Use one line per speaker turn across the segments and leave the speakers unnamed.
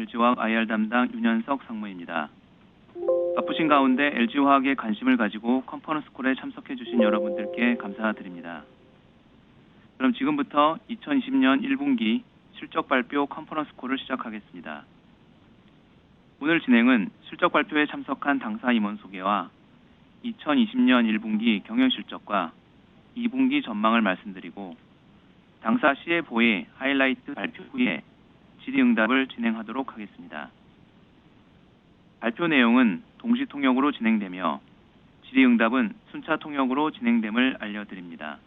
LG화학 IR 담당 윤현석 상무입니다. 바쁘신 가운데 LG화학에 관심을 가지고 컨퍼런스 콜에 참석해 주신 여러분들께 감사드립니다. 그럼 지금부터 2020년 1분기 실적 발표 컨퍼런스 콜을 시작하겠습니다. 오늘 진행은 실적 발표에 참석한 당사 임원 소개와 2020년 1분기 경영 실적과 2분기 전망을 말씀드리고 당사 CFO의 하이라이트 발표 후에 질의응답을 진행하도록 하겠습니다. 발표 내용은 동시 통역으로 진행되며 질의응답은 순차 통역으로 진행됨을 알려드립니다.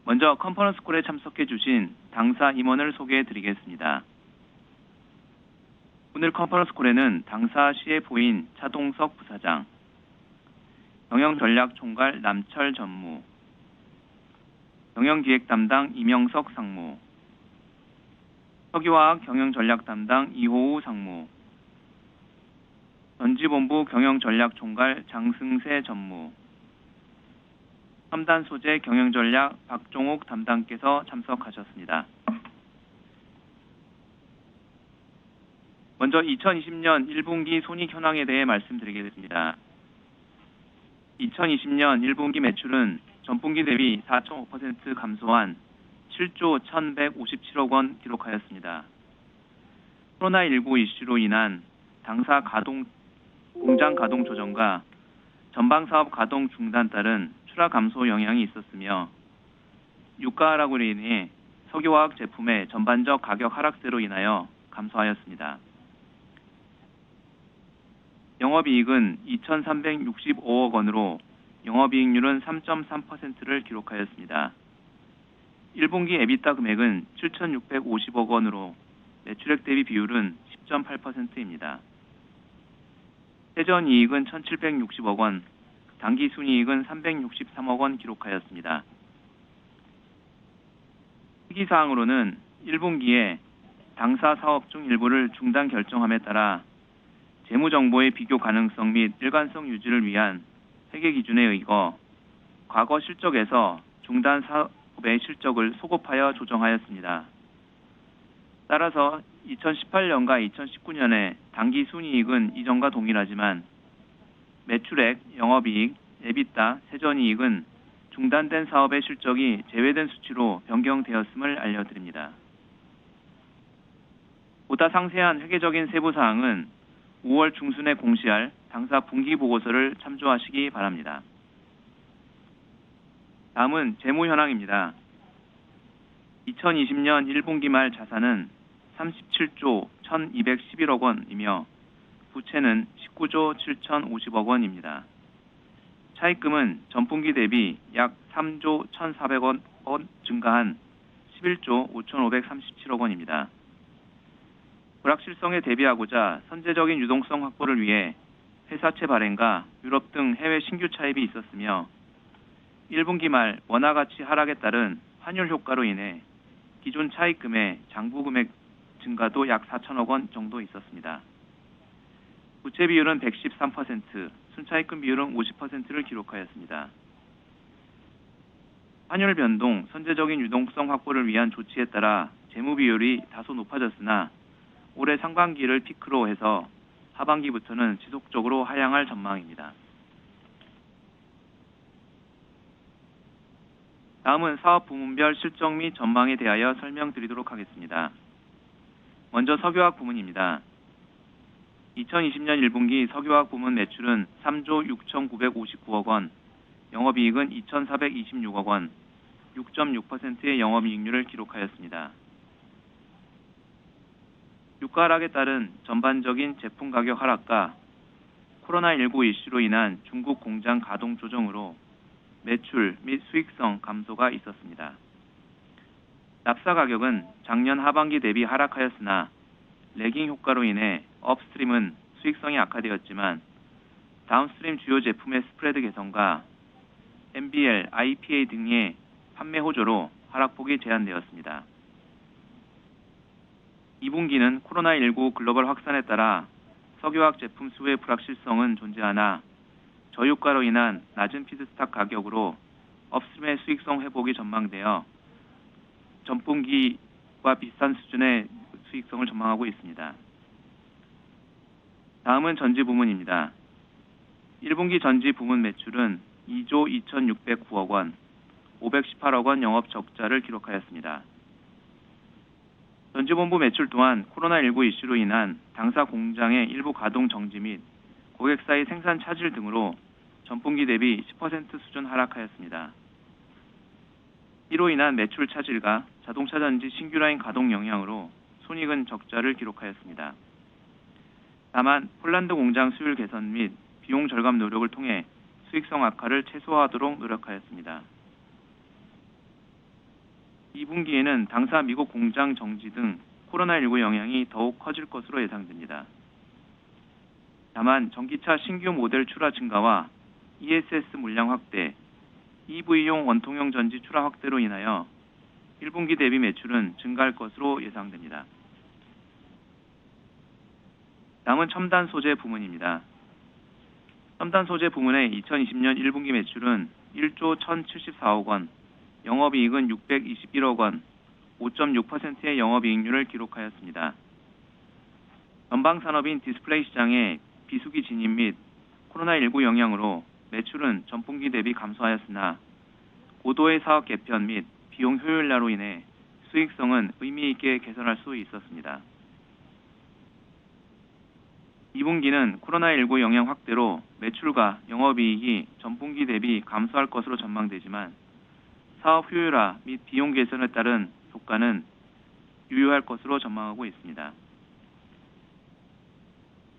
먼저 컨퍼런스 콜에 참석해 주신 당사 임원을 소개해 드리겠습니다. 오늘 컨퍼런스 콜에는 당사 CFO인 차동석 부사장, 경영전략총괄 남철 전무, 경영기획 담당 이명석 상무, 석유화학 경영전략 담당 이호우 상무, 전지본부 경영전략총괄 장승세 전무, 첨단소재 경영전략 박종옥 담당께서 참석하셨습니다. 먼저 2020년 1분기 손익 현황에 대해 말씀드리겠습니다. 2020년 1분기 매출은 전분기 대비 4.5% 감소한 7조 1,157억 원 기록하였습니다. 코로나19 이슈로 인한 당사 공장 가동 조정과 전방사업 가동 중단 따른 출하 감소 영향이 있었으며 유가 하락으로 인해 석유화학 제품의 전반적 가격 하락세로 인하여 감소하였습니다. 영업이익은 2,365억 원으로 영업이익률은 3.3%를 기록하였습니다. 1분기 EBITDA 금액은 7,650억 원으로 매출액 대비 비율은 10.8%입니다. 세전이익은 1,760억 원, 당기순이익은 363억 원 기록하였습니다. 특이사항으로는 1분기에 당사 사업 중 일부를 중단 결정함에 따라 재무정보의 비교 가능성 및 일관성 유지를 위한 회계 기준에 의거 과거 실적에서 중단 사업의 실적을 소급하여 조정하였습니다. 따라서 2018년과 2019년에 당기순이익은 이전과 동일하지만 매출액, 영업이익, EBITDA, 세전이익은 중단된 사업의 실적이 제외된 수치로 변경되었음을 알려드립니다. 보다 상세한 회계적인 세부사항은 5월 중순에 공시할 당사 분기보고서를 참조하시기 바랍니다. 다음은 재무 현황입니다. 2020년 1분기 말 자산은 37조 1,211억 원이며 부채는 19조 7,050억 원입니다. 차입금은 전분기 대비 약 3조 1,400억 원 증가한 11조 5,537억 원입니다. 불확실성에 대비하고자 선제적인 유동성 확보를 위해 회사채 발행과 유럽 등 해외 신규 차입이 있었으며 1분기 말 원화 가치 하락에 따른 환율 효과로 인해 기존 차입금의 장부 금액 증가도 약 4천억 원 정도 있었습니다. 부채 비율은 113%, 순차입금 비율은 50%를 기록하였습니다. 환율 변동, 선제적인 유동성 확보를 위한 조치에 따라 재무 비율이 다소 높아졌으나 올해 상반기를 피크로 해서 하반기부터는 지속적으로 하향할 전망입니다. 다음은 사업 부문별 실적 및 전망에 대하여 설명드리도록 하겠습니다. 먼저 석유화학 부문입니다. 2020년 1분기 석유화학 부문 매출은 3조 6,959억 원, 영업이익은 2,426억 원, 6.6%의 영업이익률을 기록하였습니다. 유가 하락에 따른 전반적인 제품 가격 하락과 코로나19 이슈로 인한 중국 공장 가동 조정으로 매출 및 수익성 감소가 있었습니다. 납사 가격은 작년 하반기 대비 하락하였으나 레깅 효과로 인해 업스트림은 수익성이 악화되었지만 다운스트림 주요 제품의 스프레드 개선과 MBL, IPA 등의 판매 호조로 하락폭이 제한되었습니다. 2분기는 코로나19 글로벌 확산에 따라 석유화학 제품 수의 불확실성은 존재하나 저유가로 인한 낮은 피드스탁 가격으로 업스트림의 수익성 회복이 전망되어 전분기와 비슷한 수준의 수익성을 전망하고 있습니다. 다음은 전지 부문입니다. 1분기 전지 부문 매출은 2조 2,609억 원, 518억 원 영업 적자를 기록하였습니다. 전지본부 매출 또한 코로나19 이슈로 인한 당사 공장의 일부 가동 정지 및 고객사의 생산 차질 등으로 전분기 대비 10% 수준 하락하였습니다. 이로 인한 매출 차질과 자동차 전지 신규 라인 가동 영향으로 손익은 적자를 기록하였습니다. 다만 폴란드 공장 수율 개선 및 비용 절감 노력을 통해 수익성 악화를 최소화하도록 노력하였습니다. 2분기에는 당사 미국 공장 정지 등 코로나19 영향이 더욱 커질 것으로 예상됩니다. 다만 전기차 신규 모델 출하 증가와 ESS 물량 확대, EV용 원통형 전지 출하 확대로 인하여 1분기 대비 매출은 증가할 것으로 예상됩니다. 다음은 첨단 소재 부문입니다. 첨단 소재 부문의 2020년 1분기 매출은 1조 1,074억 원, 영업이익은 621억 원, 5.6%의 영업이익률을 기록하였습니다. 전방 산업인 디스플레이 시장의 비수기 진입 및 코로나19 영향으로 매출은 전분기 대비 감소하였으나 고도의 사업 개편 및 비용 효율화로 인해 수익성은 의미 있게 개선할 수 있었습니다. 2분기는 코로나19 영향 확대로 매출과 영업이익이 전분기 대비 감소할 것으로 전망되지만 사업 효율화 및 비용 개선에 따른 효과는 유효할 것으로 전망하고 있습니다.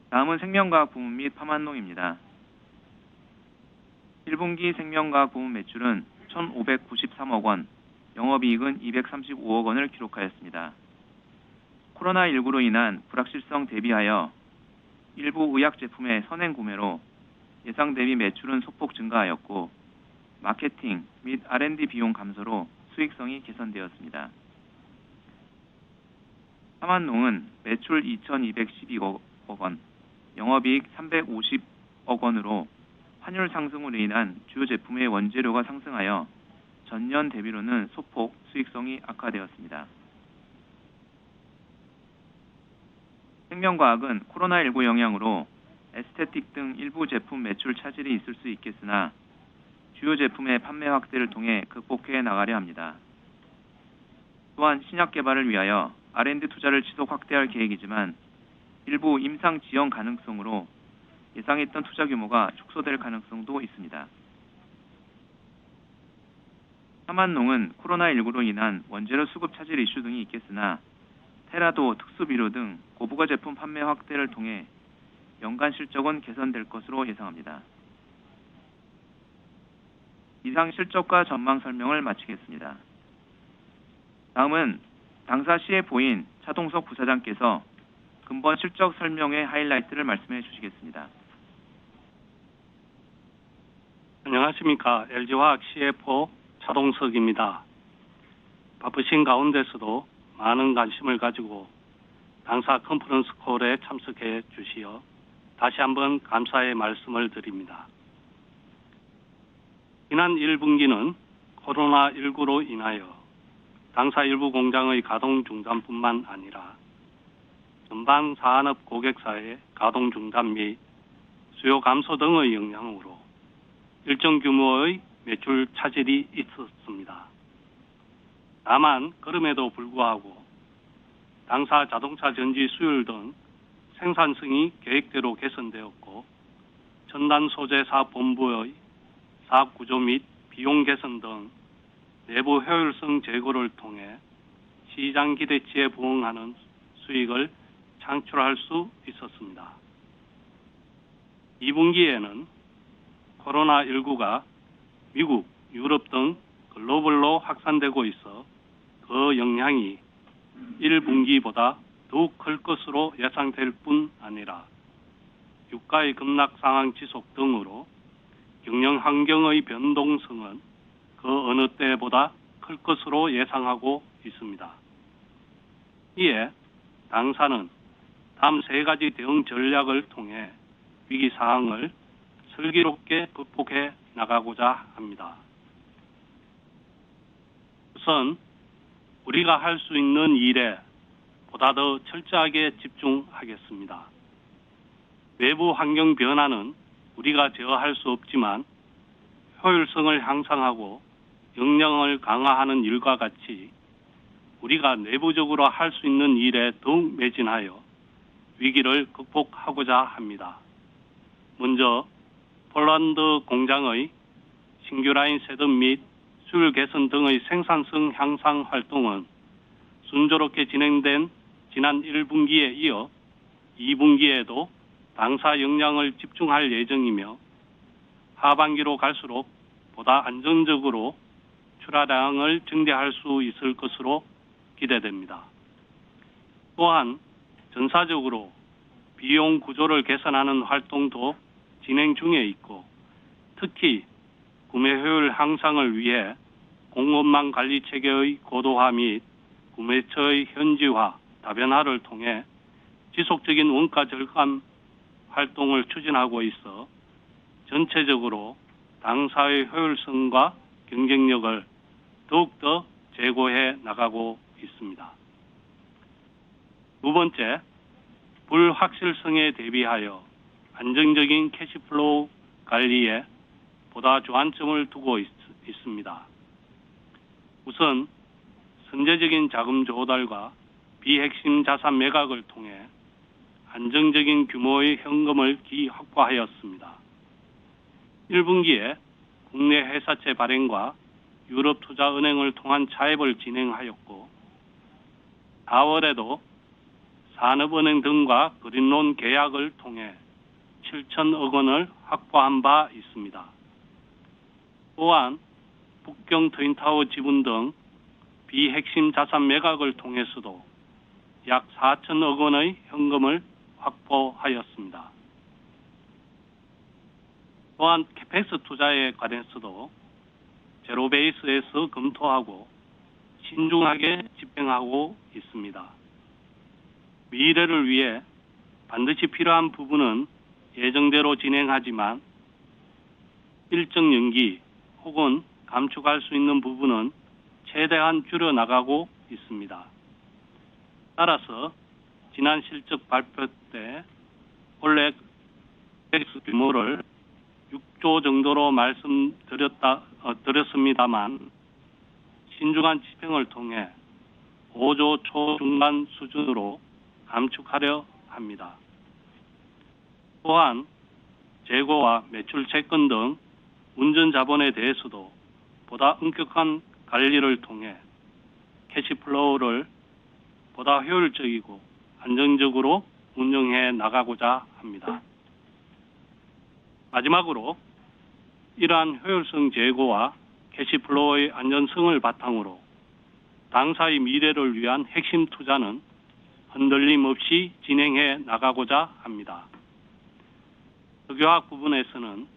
다음은 생명과학 부문 및 파만농입니다. 1분기 생명과학 부문 매출은 1,593억 원, 영업이익은 235억 원을 기록하였습니다. 코로나19로 인한 불확실성 대비하여 일부 의약 제품의 선행 구매로 예상 대비 매출은 소폭 증가하였고 마케팅 및 R&D 비용 감소로 수익성이 개선되었습니다. 파만농은 매출 2,212억 원, 영업이익 350억 원으로 환율 상승으로 인한 주요 제품의 원재료가 상승하여 전년 대비로는 소폭 수익성이 악화되었습니다. 생명과학은 코로나19 영향으로 에스테틱 등 일부 제품 매출 차질이 있을 수 있겠으나 주요 제품의 판매 확대를 통해 극복해 나가려 합니다. 또한 신약 개발을 위하여 R&D 투자를 지속 확대할 계획이지만 일부 임상 지연 가능성으로 예상했던 투자 규모가 축소될 가능성도 있습니다. 파만농은 코로나19로 인한 원재료 수급 차질 이슈 등이 있겠으나 테라도 특수비료 등 고부가 제품 판매 확대를 통해 연간 실적은 개선될 것으로 예상합니다. 이상 실적과 전망 설명을 마치겠습니다. 다음은 당사 CFO인 차동석 부사장께서 금번 실적 설명의 하이라이트를 말씀해 주시겠습니다.
안녕하십니까. LG화학 CFO 차동석입니다. 바쁘신 가운데서도 많은 관심을 가지고 당사 컨퍼런스 콜에 참석해 주시어 다시 한번 감사의 말씀을 드립니다. 지난 1분기는 코로나19로 인하여 당사 일부 공장의 가동 중단뿐만 아니라 전방 산업 고객사의 가동 중단 및 수요 감소 등의 영향으로 일정 규모의 매출 차질이 있었습니다. 다만 그럼에도 불구하고 당사 자동차 전지 수율 등 생산성이 계획대로 개선되었고 첨단 소재 사업본부의 사업 구조 및 비용 개선 등 내부 효율성 제고를 통해 시장 기대치에 부응하는 수익을 창출할 수 있었습니다. 2분기에는 코로나19가 미국, 유럽 등 글로벌로 확산되고 있어 그 영향이 1분기보다 더욱 클 것으로 예상될 뿐 아니라 유가의 급락 상황 지속 등으로 경영 환경의 변동성은 그 어느 때보다 클 것으로 예상하고 있습니다. 이에 당사는 다음 세 가지 대응 전략을 통해 위기 상황을 슬기롭게 극복해 나가고자 합니다. 우선 우리가 할 수 있는 일에 보다 더 철저하게 집중하겠습니다. 외부 환경 변화는 우리가 제어할 수 없지만 효율성을 향상하고 역량을 강화하는 일과 같이 우리가 내부적으로 할 수 있는 일에 더욱 매진하여 위기를 극복하고자 합니다. 먼저 폴란드 공장의 신규 라인 셋업 및 수율 개선 등의 생산성 향상 활동은 순조롭게 진행된 지난 1분기에 이어 2분기에도 당사 역량을 집중할 예정이며 하반기로 갈수록 보다 안정적으로 출하량을 증대할 수 있을 것으로 기대됩니다. 또한 전사적으로 비용 구조를 개선하는 활동도 진행 중에 있고 특히 구매 효율 향상을 위해 공급망 관리 체계의 고도화 및 구매처의 현지화, 다변화를 통해 지속적인 원가 절감 활동을 추진하고 있어 전체적으로 당사의 효율성과 경쟁력을 더욱더 제고해 나가고 있습니다. 두 번째, 불확실성에 대비하여 안정적인 캐시플로우 관리에 보다 주안점을 두고 있습니다. 우선 선제적인 자금 조달과 비핵심 자산 매각을 통해 안정적인 규모의 현금을 확보하였습니다. 1분기에 국내 회사채 발행과 유럽투자은행을 통한 차입을 진행하였고 4월에도 산업은행 등과 그린론 계약을 통해 7천억 원을 확보한 바 있습니다. 또한 북경 트윈타워 지분 등 비핵심 자산 매각을 통해서도 약 4천억 원의 현금을 확보하였습니다. 또한 캐펙스 투자에 관해서도 제로베이스에서 검토하고 신중하게 집행하고 있습니다. 미래를 위해 반드시 필요한 부분은 예정대로 진행하지만 일정 연기 혹은 감축할 수 있는 부분은 최대한 줄여나가고 있습니다. 따라서 지난 실적 발표 때 원래 캐펙스 규모를 6조 정도로 말씀드렸습니다만 신중한 집행을 통해 5조 초중반 수준으로 감축하려 합니다. 또한 재고와 매출 채권 등 운전 자본에 대해서도 보다 엄격한 관리를 통해 캐시플로우를 보다 효율적이고 안정적으로 운영해 나가고자 합니다. 마지막으로 이러한 효율성 제고와 캐시플로우의 안전성을 바탕으로 당사의 미래를 위한 핵심 투자는 흔들림 없이 진행해 나가고자 합니다. 석유화학 부분에서는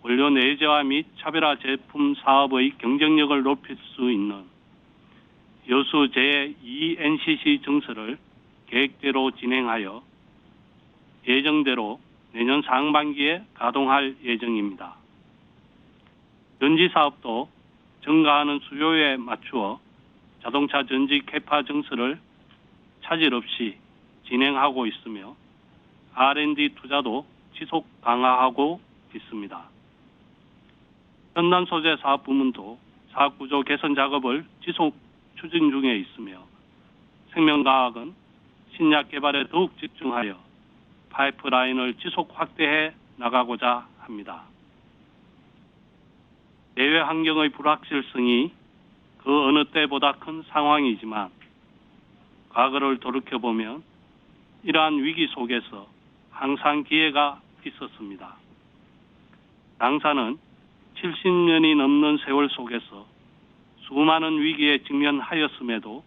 원료 내재화 및 차별화 제품 사업의 경쟁력을 높일 수 있는 여수 제2NCC 증설을 계획대로 진행하여 예정대로 내년 상반기에 가동할 예정입니다. 전지 사업도 증가하는 수요에 맞추어 자동차 전지 캐파 증설을 차질 없이 진행하고 있으며 R&D 투자도 지속 강화하고 있습니다. 첨단 소재 사업 부문도 사업 구조 개선 작업을 지속 추진 중에 있으며 생명과학은 신약 개발에 더욱 집중하여 파이프라인을 지속 확대해 나가고자 합니다. 대외 환경의 불확실성이 그 어느 때보다 큰 상황이지만 과거를 돌이켜보면 이러한 위기 속에서 항상 기회가 있었습니다. 당사는 70년이 넘는 세월 속에서 수많은 위기에 직면하였음에도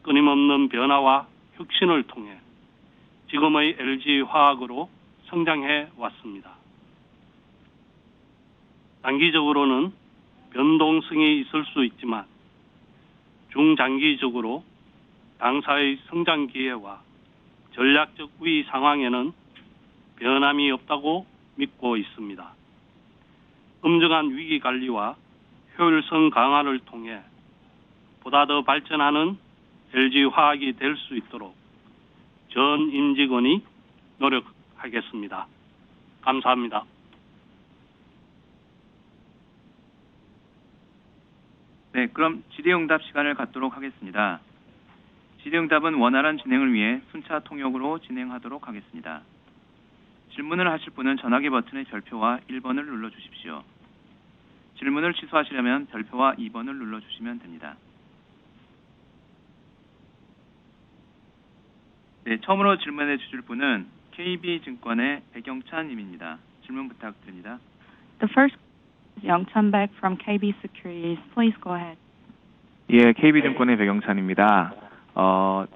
끊임없는 변화와 혁신을 통해 지금의 LG화학으로 성장해 왔습니다. 단기적으로는 변동성이 있을 수 있지만 중장기적으로 당사의 성장 기회와 전략적 우위 상황에는 변함이 없다고 믿고 있습니다. 엄정한 위기 관리와 효율성 강화를 통해 보다 더 발전하는 LG화학이 될 수 있도록 전 임직원이 노력하겠습니다. 감사합니다.
네, 그럼 질의응답 시간을 갖도록 하겠습니다. 질의응답은 원활한 진행을 위해 순차 통역으로 진행하도록 하겠습니다. 질문을 하실 분은 전화기 버튼의 별표와 1번을 눌러주십시오. 질문을 취소하시려면 별표와 2번을 눌러주시면 됩니다. 네, 처음으로 질문해 주실 분은 KB증권의 백영찬 님입니다. 질문 부탁드립니다.
The first is Young-chan Baek from KB Securities. Please go ahead.
예, KB증권의 백영찬입니다.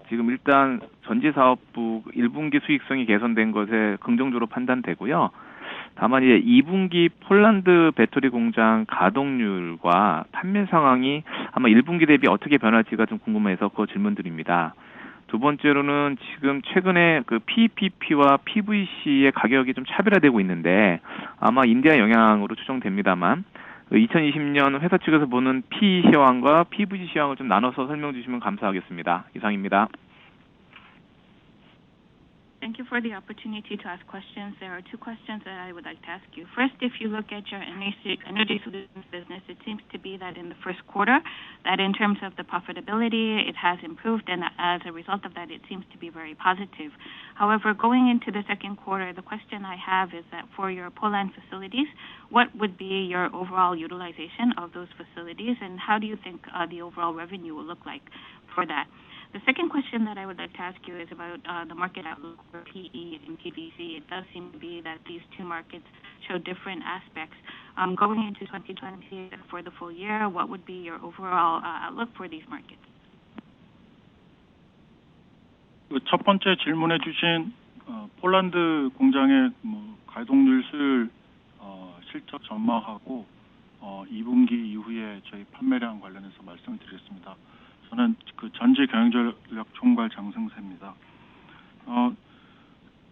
지금 일단 전지사업부 1분기 수익성이 개선된 것에 긍정적으로 판단되고요. 다만 이제 2분기 폴란드 배터리 공장 가동률과 판매 상황이 아마 1분기 대비 어떻게 변할지가 좀 궁금해서 그 질문드립니다. 두 번째로는 지금 최근에 그 PPP와 PVC의 가격이 좀 차별화되고 있는데 아마 인디아 영향으로 추정됩니다만 2020년 회사 측에서 보는 PE 시황과 PVC 시황을 좀 나눠서 설명 주시면 감사하겠습니다. 이상입니다.
Thank you for the opportunity to ask questions. There are two questions that I would like to ask you. First, if you look at your energy solutions business, it seems to be that in the first quarter, that in terms of the profitability, it has improved, and as a result of that, it seems to be very positive. However, going into the second quarter, the question I have is that for your Poland facilities, what would be your overall utilization of those facilities, and how do you think the overall revenue will look like for that? The second question that I would like to ask you is about the market outlook for PE and PVC. It does seem to be that these two markets show different aspects. Going into 2020 for the full year, what would be your overall outlook for these markets?
첫 번째 질문해 주신 폴란드 공장의 가동률 수율 실적 전망하고 2분기 이후에 저희 판매량 관련해서 말씀을 드리겠습니다. 저는 그 전지 경영전략 총괄 장승세입니다.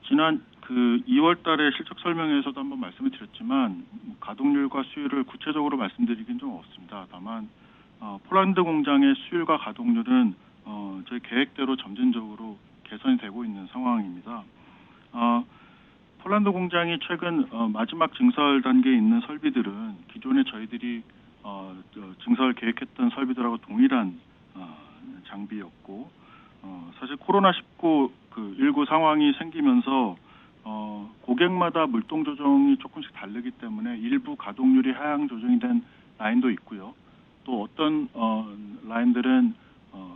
지난 그 2월 달에 실적 설명회에서도 한번 말씀을 드렸지만 가동률과 수율을 구체적으로 말씀드리긴 좀 어렵습니다. 다만 폴란드 공장의 수율과 가동률은 저희 계획대로 점진적으로 개선이 되고 있는 상황입니다. 폴란드 공장이 최근 마지막 증설 단계에 있는 설비들은 기존에 저희들이 증설 계획했던 설비들하고 동일한 장비였고 사실 코로나19 19 상황이 생기면서 고객마다 물동 조정이 조금씩 다르기 때문에 일부 가동률이 하향 조정이 된 라인도 있고요. 또 어떤 라인들은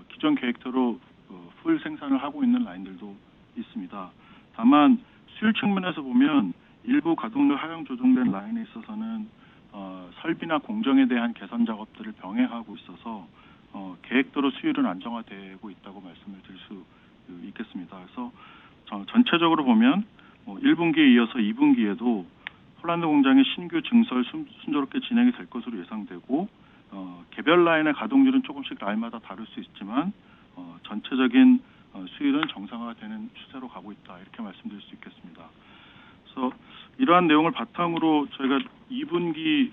기존 계획대로 풀 생산을 하고 있는 라인들도 있습니다. 다만 수율 측면에서 보면 일부 가동률 하향 조정된 라인에 있어서는 설비나 공정에 대한 개선 작업들을 병행하고 있어서 계획대로 수율은 안정화되고 있다고 말씀을 드릴 수 있겠습니다. 그래서 전체적으로 보면 1분기에 이어서 2분기에도 폴란드 공장의 신규 증설 순조롭게 진행이 될 것으로 예상되고 개별 라인의 가동률은 조금씩 라인마다 다를 수 있지만 전체적인 수율은 정상화되는 추세로 가고 있다 이렇게 말씀드릴 수 있겠습니다. 그래서 이러한 내용을 바탕으로 저희가 2분기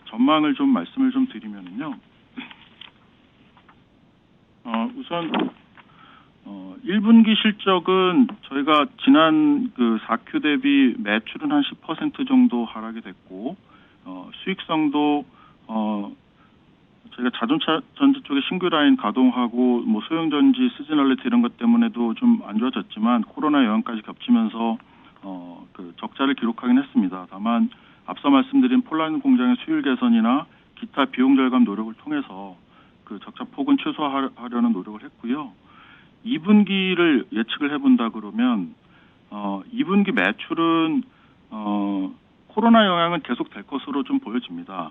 전망을 좀 말씀을 좀 드리면은요. 우선 1분기 실적은 저희가 지난 4Q 대비 매출은 한 10% 정도 하락이 됐고 수익성도 저희가 자동차 전지 쪽에 신규 라인 가동하고 소형 전지 시즈널리티 이런 것 때문에도 좀 안 좋아졌지만 코로나 영향까지 겹치면서 적자를 기록하긴 했습니다. 다만 앞서 말씀드린 폴란드 공장의 수율 개선이나 기타 비용 절감 노력을 통해서 적자 폭은 최소화하려는 노력을 했고요. 2분기를 예측을 해본다 그러면 2분기 매출은 코로나 영향은 계속 될 것으로 좀 보여집니다.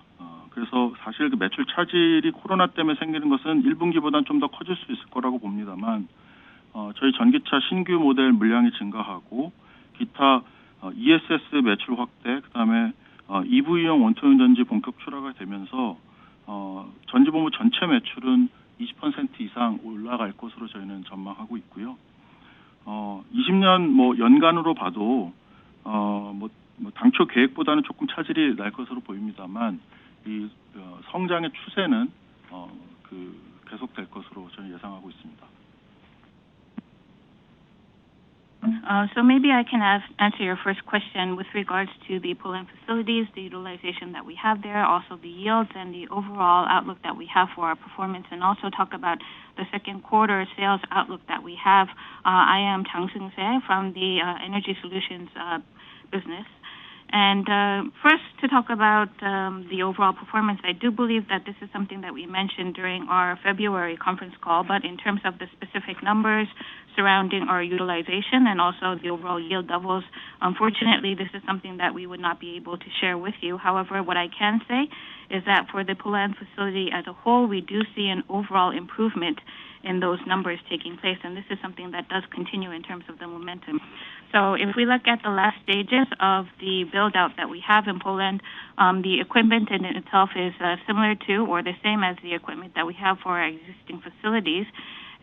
그래서 사실 매출 차질이 코로나 때문에 생기는 것은 1분기보다는 좀 더 커질 수 있을 거라고 봅니다만 저희 전기차 신규 모델 물량이 증가하고 기타 ESS 매출 확대, 그다음에 EV용 원통형 전지 본격 출하가 되면서 전지본부 전체 매출은 20% 이상 올라갈 것으로 저희는 전망하고 있고요. 20년 연간으로 봐도 당초 계획보다는 조금 차질이 날 것으로 보입니다만 이 성장의 추세는 계속될 것으로 저는 예상하고 있습니다.
So maybe I can answer your first question with regards to the Poland facilities, the utilization that we have there, also the yields and the overall outlook that we have for our performance, and also talk about the second quarter sales outlook that we have. I am Jang Seung-se from the Energy Solutions business. And first, to talk about the overall performance, I do believe that this is something that we mentioned during our February conference call, but in terms of the specific numbers surrounding our utilization and also the overall yield levels, unfortunately, this is something that we would not be able to share with you. However, what I can say is that for the Poland facility as a whole, we do see an overall improvement in those numbers taking place, and this is something that does continue in terms of the momentum. So if we look at the last stages of the build-out that we have in Poland, the equipment in itself is similar to or the same as the equipment that we have for our existing facilities.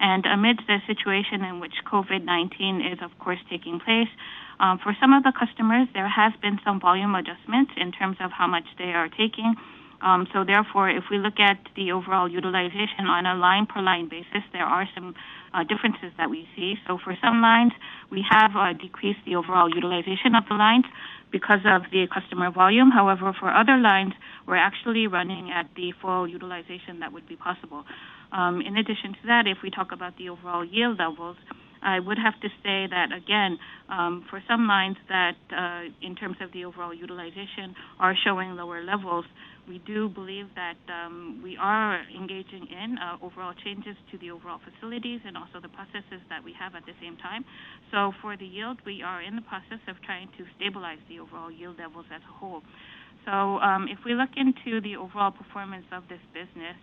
And amidst the situation in which COVID-19 is, of course, taking place, for some of the customers, there has been some volume adjustments in terms of how much they are taking. So therefore, if we look at the overall utilization on a line-per-line basis, there are some differences that we see. So for some lines, we have decreased the overall utilization of the lines because of the customer volume. However, for other lines, we're actually running at the full utilization that would be possible. In addition to that, if we talk about the overall yield levels, I would have to say that, again, for some lines that in terms of the overall utilization are showing lower levels, we do believe that we are engaging in overall changes to the overall facilities and also the processes that we have at the same time. So for the yield, we are in the process of trying to stabilize the overall yield levels as a whole. So if we look into the overall performance of this business,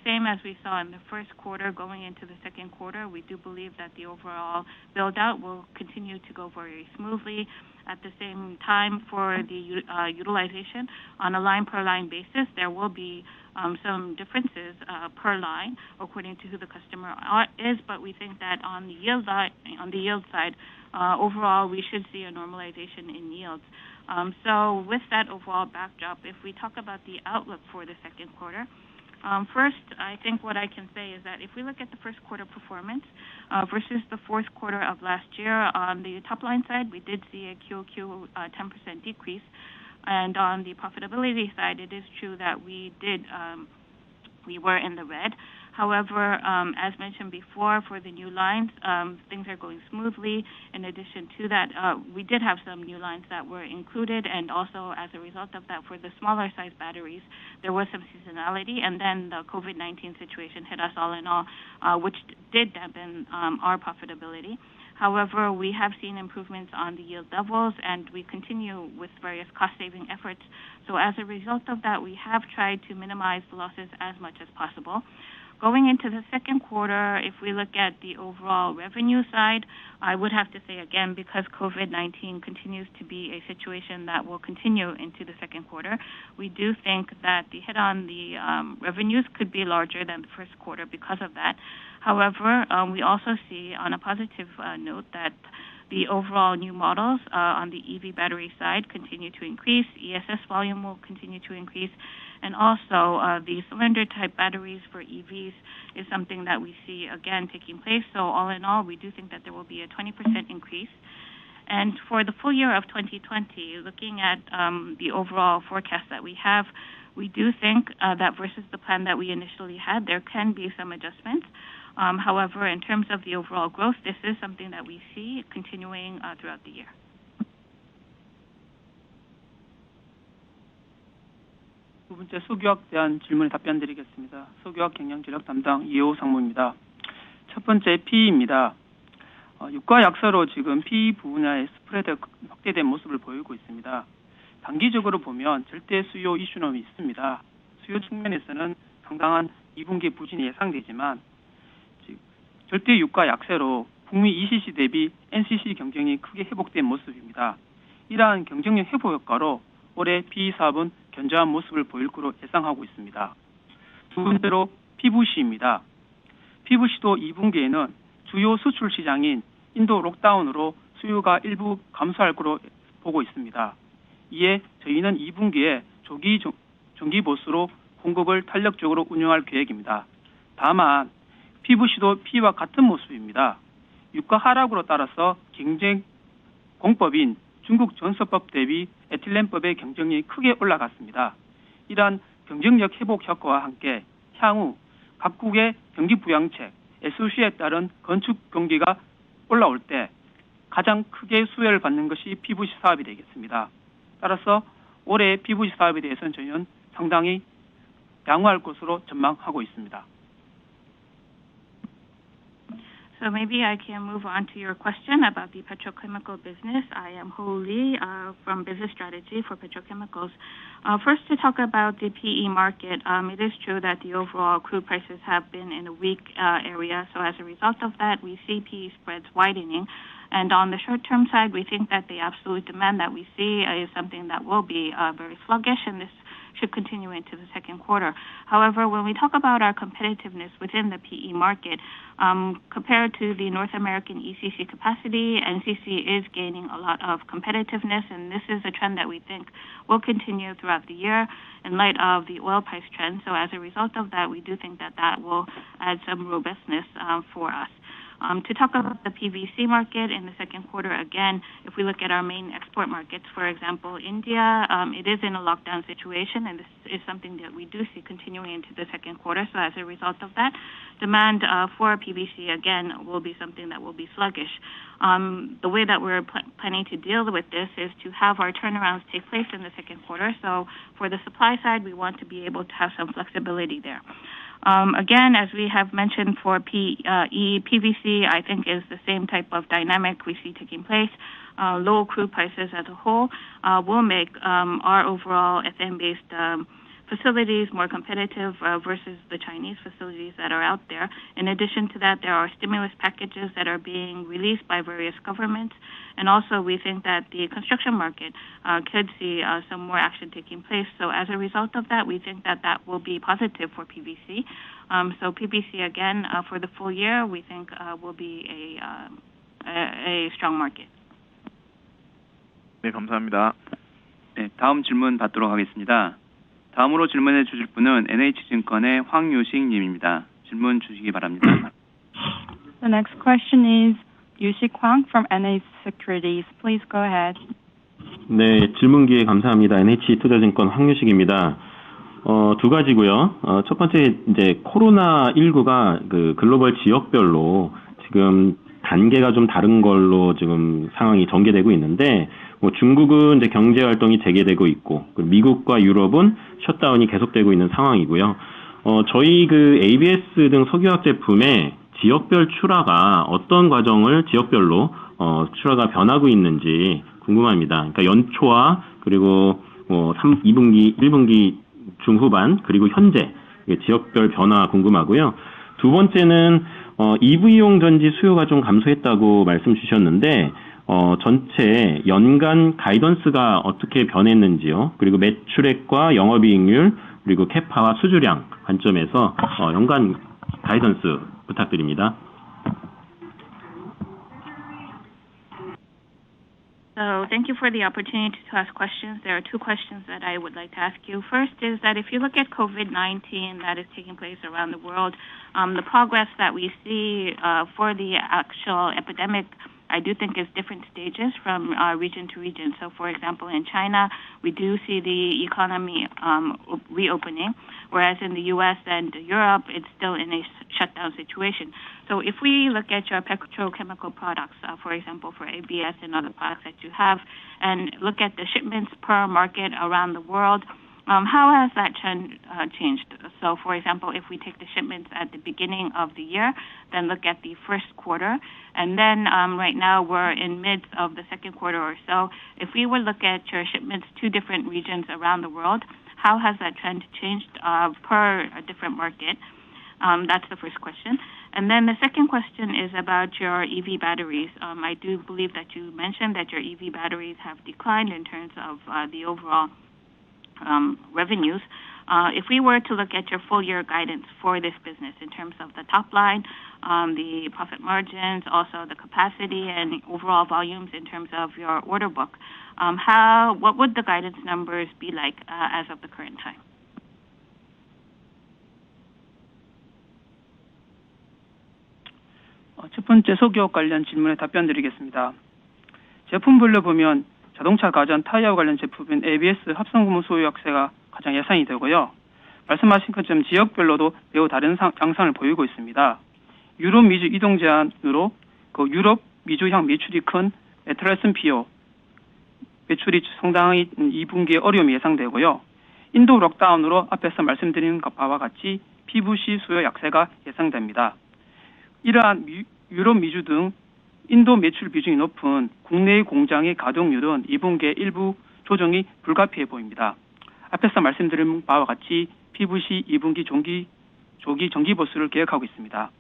same as we saw in the first quarter going into the second quarter, we do believe that the overall build-out will continue to go very smoothly. At the same time, for the utilization on a line-per-line basis, there will be some differences per line according to who the customer is, but we think that on the yield side, overall, we should see a normalization in yields. So with that overall backdrop, if we talk about the outlook for the second quarter, first, I think what I can say is that if we look at the first quarter performance versus the fourth quarter of last year, on the top line side, we did see a QOQ 10% decrease. And on the profitability side, it is true that we were in the red. However, as mentioned before, for the new lines, things are going smoothly. In addition to that, we did have some new lines that were included, and also as a result of that, for the smaller size batteries, there was some seasonality, and then the COVID-19 situation hit us all in all, which did dampen our profitability. However, we have seen improvements on the yield levels, and we continue with various cost-saving efforts. So as a result of that, we have tried to minimize the losses as much as possible. Going into the second quarter, if we look at the overall revenue side, I would have to say again, because COVID-19 continues to be a situation that will continue into the second quarter, we do think that the hit on the revenues could be larger than the first quarter because of that. However, we also see on a positive note that the overall new models on the EV battery side continue to increase. ESS volume will continue to increase. And also the cylinder type batteries for EVs is something that we see again taking place. So all in all, we do think that there will be a 20% increase. And for the full year of 2020, looking at the overall forecast that we have, we do think that versus the plan that we initially had, there can be some adjustments. However, in terms of the overall growth, this is something that we see continuing throughout the year.
두 번째 소규학 대한 질문에 답변드리겠습니다. 소규학 경영 전략 담당 이호 상무입니다. 첫 번째 PE입니다. 유가 약세로 지금 PE 분야의 스프레드 확대된 모습을 보이고 있습니다. 단기적으로 보면 절대 수요 이슈는 있습니다. 수요 측면에서는 상당한 2분기 부진이 예상되지만 절대 유가 약세로 북미 ECC 대비 NCC 경쟁이 크게 회복된 모습입니다. 이러한 경쟁력 회복 효과로 올해 PE 사업은 견조한 모습을 보일 것으로 예상하고 있습니다. 두 번째로 PVC입니다. PVC도 2분기에는 주요 수출 시장인 인도 록다운으로 수요가 일부 감소할 것으로 보고 있습니다. 이에 저희는 2분기에 조기 정기 보수로 공급을 탄력적으로 운영할 계획입니다. 다만 PVC도 P와 같은 모습입니다. 유가 하락으로 따라서 경쟁 공법인 중국 전서법 대비 에틸렌법의 경쟁력이 크게 올라갔습니다. 이러한 경쟁력 회복 효과와 함께 향후 각국의 경기 부양책, SOC에 따른 건축 경기가 올라올 때 가장 크게 수혜를 받는 것이 PVC 사업이 되겠습니다. 따라서 올해 PVC 사업에 대해서는 저희는 상당히 양호할 것으로 전망하고 있습니다.
So maybe I can move on to your question about the petrochemical business. I am Ho Lee from Business Strategy for Petrochemicals. First, to talk about the PE market, it is true that the overall crude prices have been in a weak area. So as a result of that, we see PE spreads widening. And on the short-term side, we think that the absolute demand that we see is something that will be very sluggish, and this should continue into the second quarter. However, when we talk about our competitiveness within the PE market, compared to the North American ECC capacity, NCC is gaining a lot of competitiveness, and this is a trend that we think will continue throughout the year in light of the oil price trend. So as a result of that, we do think that that will add some robustness for us. To talk about the PVC market in the second quarter, again, if we look at our main export markets, for example, India, it is in a lockdown situation, and this is something that we do see continuing into the second quarter. So as a result of that, demand for PVC, again, will be something that will be sluggish. The way that we're planning to deal with this is to have our turnarounds take place in the second quarter. So for the supply side, we want to be able to have some flexibility there. Again, as we have mentioned for PVC, I think is the same type of dynamic we see taking place. Low crude prices as a whole will make our overall ethane-based facilities more competitive versus the Chinese facilities that are out there. In addition to that, there are stimulus packages that are being released by various governments. And also, we think that the construction market could see some more action taking place. So as a result of that, we think that that will be positive for PVC. So PVC, again, for the full year, we think will be a strong market.
네, 감사합니다.
네, 다음 질문 받도록 하겠습니다. 다음으로 질문해 주실 분은 NH증권의 황유식 님입니다. 질문 주시기 바랍니다.
The next question is Yushik Hwang from NH Securities. Please go ahead.
네, 질문 기회 감사합니다. NH투자증권 황유식입니다. 두 가지고요. 첫 번째 이제 코로나19가 그 글로벌 지역별로 지금 단계가 좀 다른 걸로 지금 상황이 전개되고 있는데, 뭐 중국은 이제 경제 활동이 재개되고 있고, 미국과 유럽은 셧다운이 계속되고 있는 상황이고요. 저희 그 ABS 등 석유화학 제품의 지역별 출하가 어떤 과정을 지역별로 출하가 변하고 있는지 궁금합니다. 그러니까 연초와 그리고 2분기, 1분기 중후반 그리고 현재 지역별 변화 궁금하고요. 두 번째는 EV용 전지 수요가 좀 감소했다고 말씀 주셨는데 전체 연간 가이던스가 어떻게 변했는지요? 그리고 매출액과 영업이익률 그리고 캐파와 수주량 관점에서 연간 가이던스 부탁드립니다.
So thank you for the opportunity to ask questions. There are two questions that I would like to ask you. First is that if you look at COVID-19 that is taking place around the world, the progress that we see for the actual epidemic, I do think is different stages from region to region. So for example, in China, we do see the economy reopening, whereas in the US and Europe, it's still in a shutdown situation. So if we look at your petrochemical products, for example, for ABS and other products that you have, and look at the shipments per market around the world, how has that trend changed? So, for example, if we take the shipments at the beginning of the year, then look at the first quarter, and then right now we're in mid of the second quarter or so. If we would look at your shipments to different regions around the world, how has that trend changed per different market? That's the first question. And then the second question is about your EV batteries. I do believe that you mentioned that your EV batteries have declined in terms of the overall revenues. If we were to look at your full year guidance for this business in terms of the top line, the profit margins, also the capacity and overall volumes in terms of your order book, what would the guidance numbers be like as of the current time?
첫 번째 소기업 관련 질문에 답변 드리겠습니다. 제품별로 보면 자동차, 가전, 타이어 관련 제품인 ABS 합성부문 소유 약세가 가장 예상이 되고요. 말씀하신 것처럼 지역별로도 매우 다른 양상을 보이고 있습니다. 유럽 미주 이동 제한으로 그 유럽 미주향 매출이 큰 메트레슨 피오 매출이 상당히 2분기에 어려움이 예상되고요. 인도 록다운으로 앞에서 말씀드린 바와 같이 PVC 수요 약세가 예상됩니다. 이러한 유럽 미주 등 인도 매출 비중이 높은 국내의 공장의 가동률은 2분기에 일부 조정이 불가피해 보입니다. 앞에서 말씀드린 바와 같이 PVC 2분기 조기 정기 보수를 계획하고 있습니다.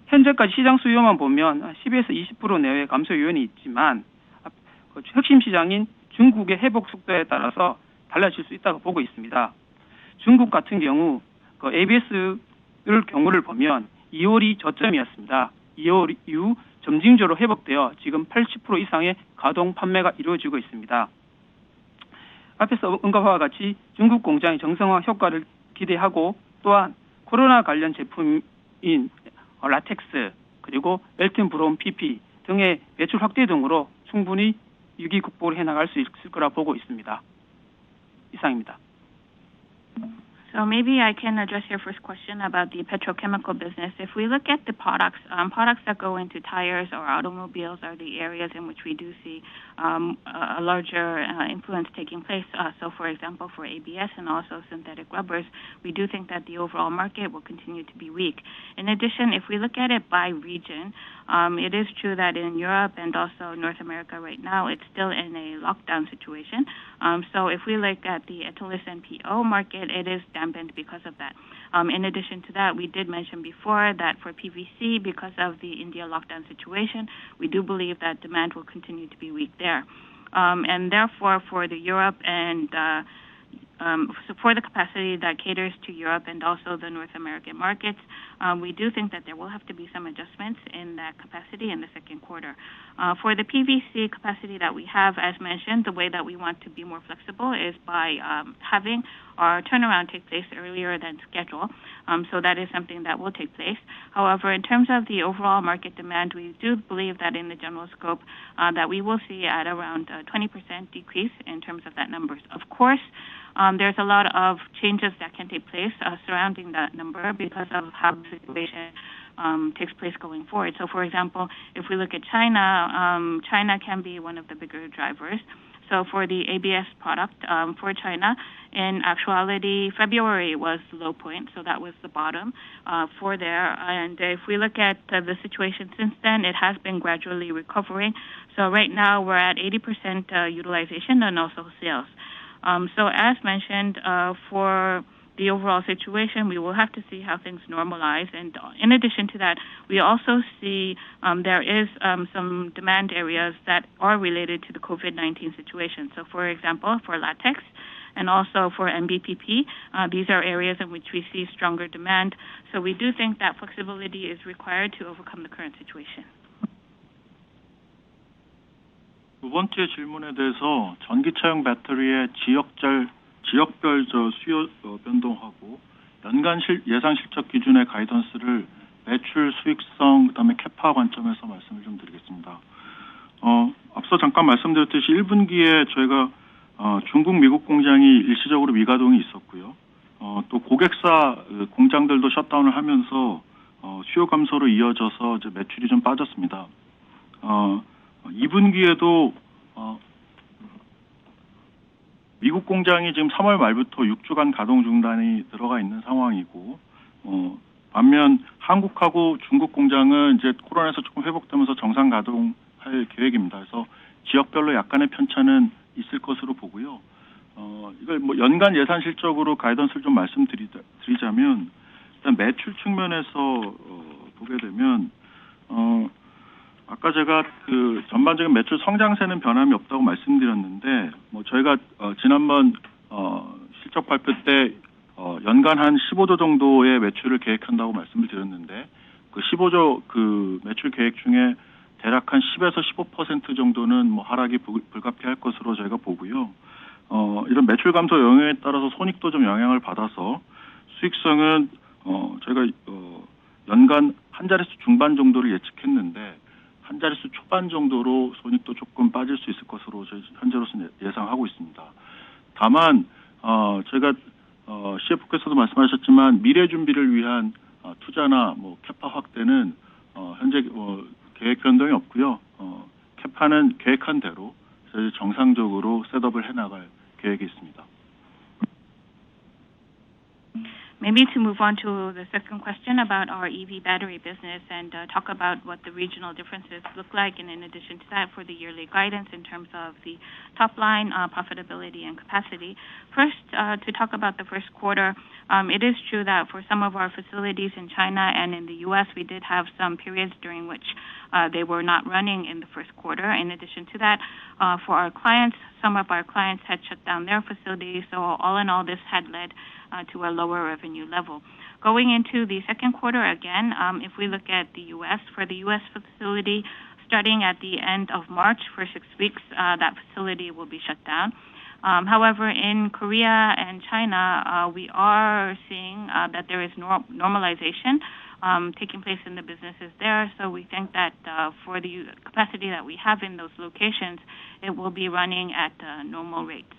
현재까지 시장 수요만 보면 10에서 20% 내외의 감소 요인이 있지만 핵심 시장인 중국의 회복 속도에 따라서 달라질 수 있다고 보고 있습니다. 중국 같은 경우 그 ABS를 경우를 보면 2월이 저점이었습니다. 2월 이후 점진적으로 회복되어 지금 80% 이상의 가동 판매가 이루어지고 있습니다. 앞에서 언급과 같이 중국 공장의 정상화 효과를 기대하고 또한 코로나 관련 제품인 라텍스 그리고 멜튼 브로운 PP 등의 매출 확대 등으로 충분히 위기 극복을 해나갈 수 있을 거라 보고 있습니다. 이상입니다.
So maybe I can address your first question about the petrochemical business. If we look at the products that go into tires or automobiles are the areas in which we do see a larger influence taking place. So for example, for ABS and also synthetic rubbers, we do think that the overall market will continue to be weak. In addition, if we look at it by region, it is true that in Europe and also North America right now, it's still in a lockdown situation. So if we look at the ethylene and PO market, it is dampened because of that. In addition to that, we did mention before that for PVC, because of the India lockdown situation, we do believe that demand will continue to be weak there. And therefore, for the Europe and so for the capacity that caters to Europe and also the North American markets, we do think that there will have to be some adjustments in that capacity in the second quarter. For the PVC capacity that we have, as mentioned, the way that we want to be more flexible is by having our turnaround take place earlier than scheduled. So that is something that will take place. However, in terms of the overall market demand, we do believe that in the general scope that we will see at around 20% decrease in terms of that numbers. Of course, there's a lot of changes that can take place surrounding that number because of how the situation takes place going forward. So, for example, if we look at China, China can be one of the bigger drivers. So for the ABS product for China, in actuality, February was the low point, so that was the bottom for there. And if we look at the situation since then, it has been gradually recovering. So right now we're at 80% utilization and also sales. So as mentioned, for the overall situation, we will have to see how things normalize. And in addition to that, we also see there is some demand areas that are related to the COVID-19 situation. So for example, for latex and also for MBPP, these are areas in which we see stronger demand. So we do think that flexibility is required to overcome the current situation.
두 번째 질문에 대해서 전기차용 배터리의 지역별 수요 변동하고 연간 예상 실적 기준의 가이던스를 매출, 수익성, 그다음에 캐파 관점에서 말씀을 좀 드리겠습니다. 앞서 잠깐 말씀드렸듯이 1분기에 저희가 중국, 미국 공장이 일시적으로 미가동이 있었고요. 또 고객사 공장들도 셧다운을 하면서 수요 감소로 이어져서 이제 매출이 좀 빠졌습니다. 2분기에도 미국 공장이 지금 3월 말부터 6주간 가동 중단이 들어가 있는 상황이고, 반면 한국하고 중국 공장은 이제 코로나에서 조금 회복되면서 정상 가동할 계획입니다. 그래서 지역별로 약간의 편차는 있을 것으로 보고요. 이걸 뭐 연간 예산 실적으로 가이던스를 좀 말씀드리자면, 일단 매출 측면에서 보게 되면, 아까 제가 그 전반적인 매출 성장세는 변함이 없다고 말씀드렸는데, 뭐 저희가 지난번 실적 발표 때 연간 한 15조 정도의 매출을 계획한다고 말씀을 드렸는데, 그 15조 그 매출 계획 중에 대략 한 10에서 15% 정도는 뭐 하락이 불가피할 것으로 저희가 보고요. 이런 매출 감소 영향에 따라서 손익도 좀 영향을 받아서 수익성은 저희가 연간 한 자릿수 중반 정도를 예측했는데 한 자릿수 초반 정도로 손익도 조금 빠질 수 있을 것으로 현재로서는 예상하고 있습니다. 다만 저희가 CF께서도 말씀하셨지만 미래 준비를 위한 투자나 캐파 확대는 현재 계획 변동이 없고요. 캐파는 계획한 대로 저희 정상적으로 셋업을 해나갈 계획이 있습니다.
Maybe to move on to the second question about our EV battery business and talk about what the regional differences look like, and in addition to that, for the yearly guidance in terms of the top line, profitability, and capacity. First, to talk about the first quarter, it is true that for some of our facilities in China and in the U.S., we did have some periods during which they were not running in the first quarter. In addition to that, for our clients, some of our clients had shut down their facilities, so all in all, this had led to a lower revenue level. Going into the second quarter again, if we look at the U.S., for the U.S. facility, starting at the end of March for 6 weeks, that facility will be shut down. However, in Korea and China, we are seeing that there is normalization taking place in the businesses there. So we think that for the capacity that we have in those locations, it will be running at normal rates.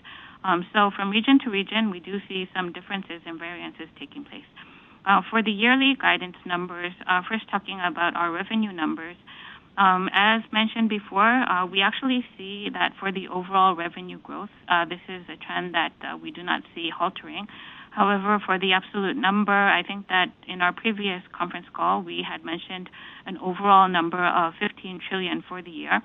So from region to region, we do see some differences and variances taking place. For the yearly guidance numbers, first talking about our revenue numbers, as mentioned before, we actually see that for the overall revenue growth, this is a trend that we do not see haltering. However, for the absolute number, I think that in our previous conference call, we had mentioned an overall number of 15 trillion for the year.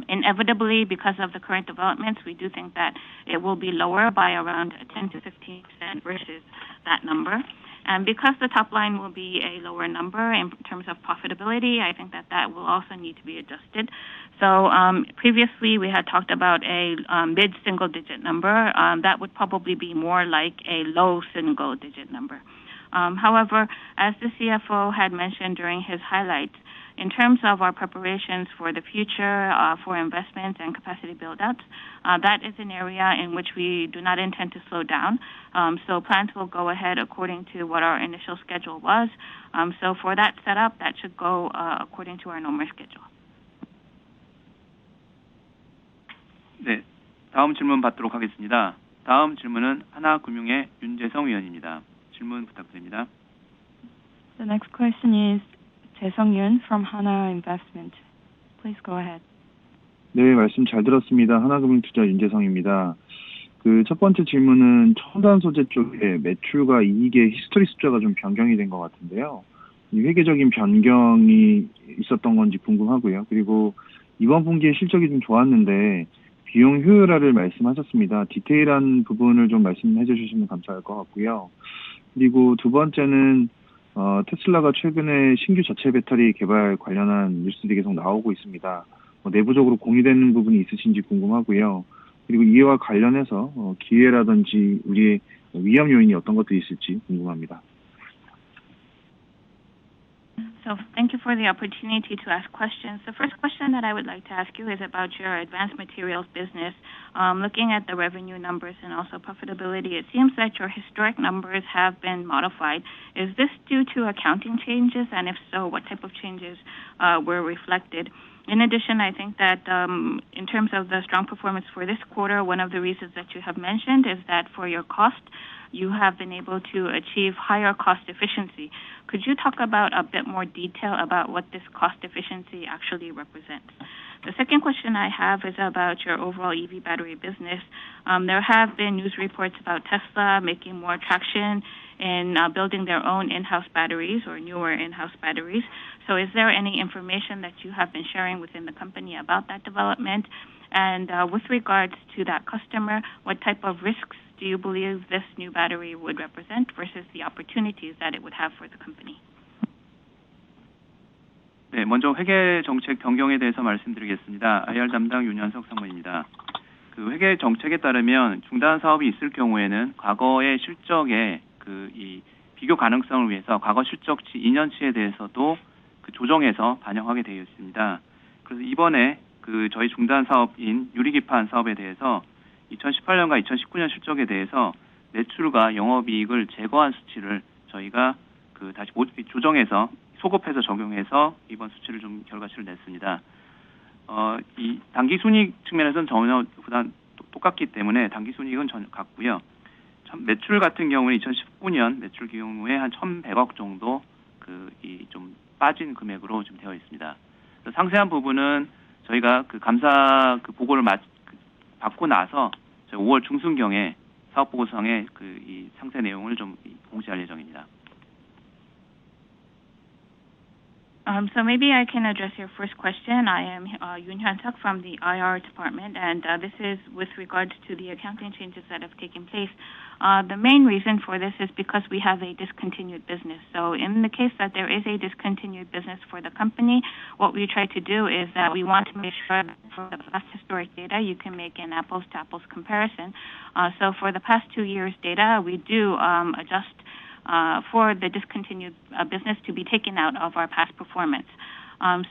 Inevitably, because of the current developments, we do think that it will be lower by around 10 to 15% versus that number. And because the top line will be a lower number in terms of profitability, I think that that will also need to be adjusted. So previously, we had talked about a mid-single-digit number. That would probably be more like a low single-digit number. However, as the CFO had mentioned during his highlights, in terms of our preparations for the future, for investments and capacity build-outs, that is an area in which we do not intend to slow down. So plans will go ahead according to what our initial schedule was. So for that setup, that should go according to our normal schedule.
네, 다음 질문 받도록 하겠습니다. 다음 질문은 하나금융의 윤재성 위원입니다. 질문 부탁드립니다.
The next question is 재성윤 from Hana Investment. Please go ahead.
네, 말씀 잘 들었습니다. 하나금융투자 윤재성입니다. 첫 번째 질문은 첨단 소재 쪽에 매출과 이익의 히스토리 숫자가 좀 변경이 된 것 같은데요. 이 회계적인 변경이 있었던 건지 궁금하고요. 그리고 이번 분기에 실적이 좀 좋았는데 비용 효율화를 말씀하셨습니다. 디테일한 부분을 좀 말씀해 주시면 감사할 것 같고요. 그리고 두 번째는 테슬라가 최근에 신규 저체 배터리 개발 관련한 뉴스들이 계속 나오고 있습니다. 내부적으로 공유되는 부분이 있으신지 궁금하고요. 그리고 이와 관련해서 기회라든지 우리의 위험 요인이 어떤 것들이 있을지 궁금합니다.
So thank you for the opportunity to ask questions. The first question that I would like to ask you is about your advanced materials business. Looking at the revenue numbers and also profitability, it seems that your historic numbers have been modified. Is this due to accounting changes? And if so, what type of changes were reflected? In addition, I think that in terms of the strong performance for this quarter, one of the reasons that you have mentioned is that for your cost, you have been able to achieve higher cost efficiency. Could you talk about a bit more detail about what this cost efficiency actually represents? The second question I have is about your overall EV battery business. There have been news reports about Tesla making more traction in building their own in-house batteries or newer in-house batteries. So is there any information that you have been sharing within the company about that development? And with regards to that customer, what type of risks do you believe this new battery would represent versus the opportunities that it would have for the company?
네, 먼저 회계 정책 변경에 대해서 말씀드리겠습니다. IR 담당 윤현석 상무입니다. 회계 정책에 따르면 중단 사업이 있을 경우에는 과거의 실적의 이 비교 가능성을 위해서 과거 실적치 2년치에 대해서도 조정해서 반영하게 되어 있습니다. 그래서 이번에 저희 중단 사업인 유리기판 사업에 대해서 2018년과 2019년 실적에 대해서 매출과 영업이익을 제거한 수치를 저희가 다시 조정해서 소급해서 적용해서 이번 수치를 좀 결과치를 냈습니다. 이 당기 순이익 측면에서는 전혀 부담 똑같기 때문에 당기 순이익은 전혀 같고요. 매출 같은 경우는 2019년 매출 경우에 한 1,100억 정도 좀 빠진 금액으로 지금 되어 있습니다. 상세한 부분은 저희가 감사 보고를 받고 나서 5월 중순경에 사업보고서상에 이 상세 내용을 좀 공시할 예정입니다.
So maybe I can address your first question. I am Yoon Hyun-suk from the IR department, and this is with regard to the accounting changes that have taken place. The main reason for this is because we have a discontinued business. So in the case that there is a discontinued business for the company, what we try to do is that we want to make sure that for the past historic data, you can make an apples-to-apples comparison. So for the past 2 years' data, we do adjust for the discontinued business to be taken out of our past performance.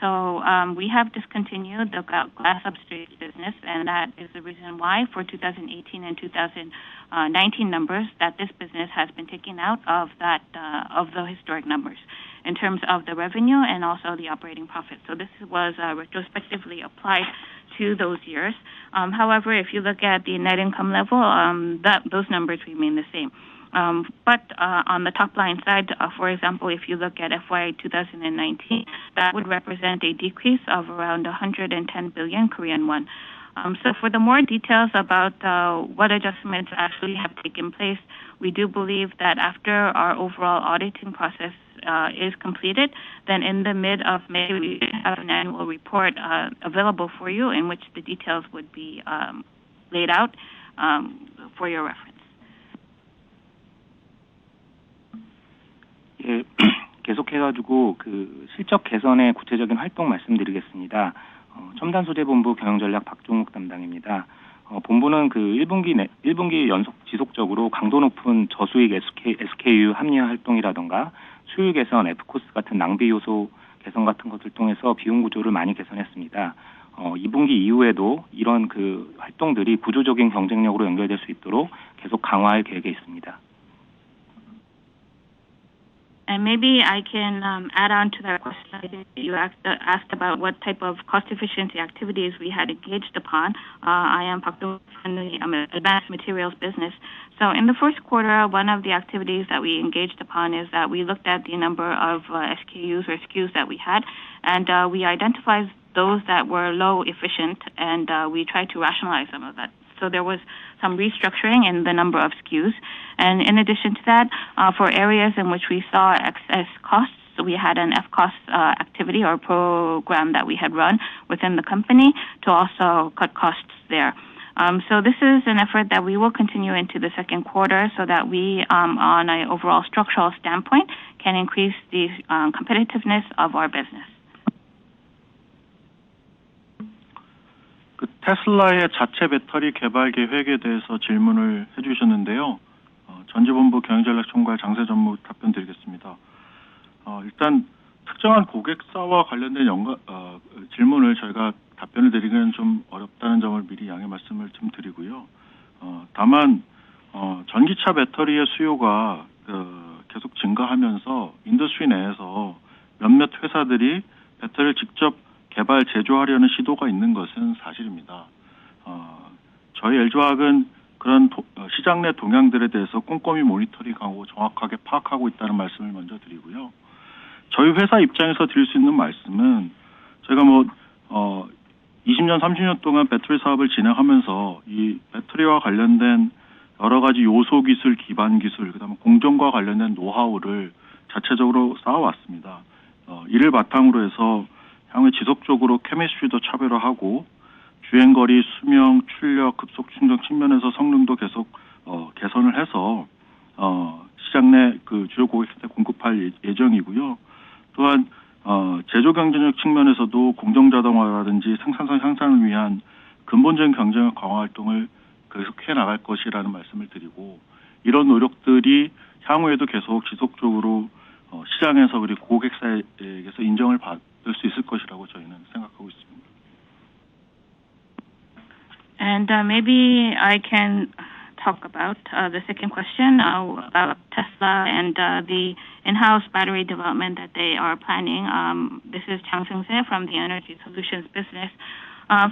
So we have discontinued the glass substrate business, and that is the reason why for 2018 and 2019 numbers that this business has been taken out of the historic numbers in terms of the revenue and also the operating profit. So this was retrospectively applied to those years. However, if you look at the net income level, those numbers remain the same. But on the top line side, for example, if you look at FY 2019, that would represent a decrease of around 110 billion Korean won. So for the more details about what adjustments actually have taken place, we do believe that after our overall auditing process is completed, then in the mid of May, we have an annual report available for you in which the details would be laid out for your reference.
예, 계속해가지고 실적 개선의 구체적인 활동 말씀드리겠습니다. 첨단소재본부 경영전략 박종욱 담당입니다. 본부는 1분기 연속 지속적으로 강도 높은 저수익 SKU 합리화 활동이라던가 수율 개선, F코스 같은 낭비 요소 개선 같은 것을 통해서 비용 구조를 많이 개선했습니다. 2분기 이후에도 이런 활동들이 구조적인 경쟁력으로 연결될 수 있도록 계속 강화할 계획에 있습니다.
And maybe I can add on to that question. You asked about what type of cost efficiency activities we had engaged upon. I am Park Do from the Advanced Materials business. So in the first quarter, one of the activities that we engaged upon is that we looked at the number of SKUs or SKUs that we had, and we identified those that were low efficient, and we tried to rationalize some of that. So there was some restructuring in the number of SKUs. And in addition to that, for areas in which we saw excess costs, we had an F-cost activity or program that we had run within the company to also cut costs there. So this is an effort that we will continue into the second quarter so that we, on an overall structural standpoint, can increase the competitiveness of our business.
테슬라의 자체 배터리 개발 계획에 대해서 질문을 해주셨는데요. 전지본부 경영전략총괄 장세전무 답변드리겠습니다. 일단 특정한 고객사와 관련된 질문을 저희가 답변을 드리기는 좀 어렵다는 점을 미리 양해 말씀을 좀 드리고요. 다만 전기차 배터리의 수요가 계속 증가하면서 인더스트리 내에서 몇몇 회사들이 배터리를 직접 개발, 제조하려는 시도가 있는 것은 사실입니다. 저희 LG화학은 그런 시장 내 동향들에 대해서 꼼꼼히 모니터링하고 정확하게 파악하고 있다는 말씀을 먼저 드리고요. 저희 회사 입장에서 드릴 수 있는 말씀은 저희가 20년, 30년 동안 배터리 사업을 진행하면서 이 배터리와 관련된 여러 가지 요소 기술, 기반 기술, 그다음에 공정과 관련된 노하우를 자체적으로 쌓아왔습니다. 이를 바탕으로 해서 향후에 지속적으로 케미스트리도 차별화하고 주행거리, 수명, 출력, 급속 충전 측면에서 성능도 계속 개선을 해서 시장 내 주요 고객한테 공급할 예정이고요. 또한 제조 경쟁력 측면에서도 공정 자동화라든지 생산성 향상을 위한 근본적인 경쟁력 강화 활동을 계속해 나갈 것이라는 말씀을 드리고, 이런 노력들이 향후에도 계속 지속적으로 시장에서 그리고 고객사에게서 인정을 받을 수 있을 것이라고 저희는 생각하고 있습니다.
And maybe I can talk about the second question about Tesla and the in-house battery development that they are planning. This is Chang Seung-se from the Energy Solutions business.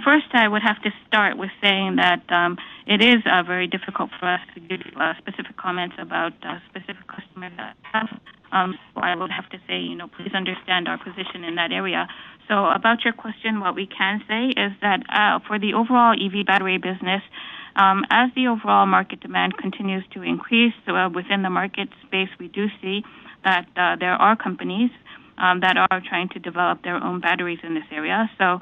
First, I would have to start with saying that it is very difficult for us to give specific comments about specific customers that have. So I would have to say, please understand our position in that area. So about your question, what we can say is that for the overall EV battery business, as the overall market demand continues to increase within the market space, we do see that there are companies that are trying to develop their own batteries in this area. So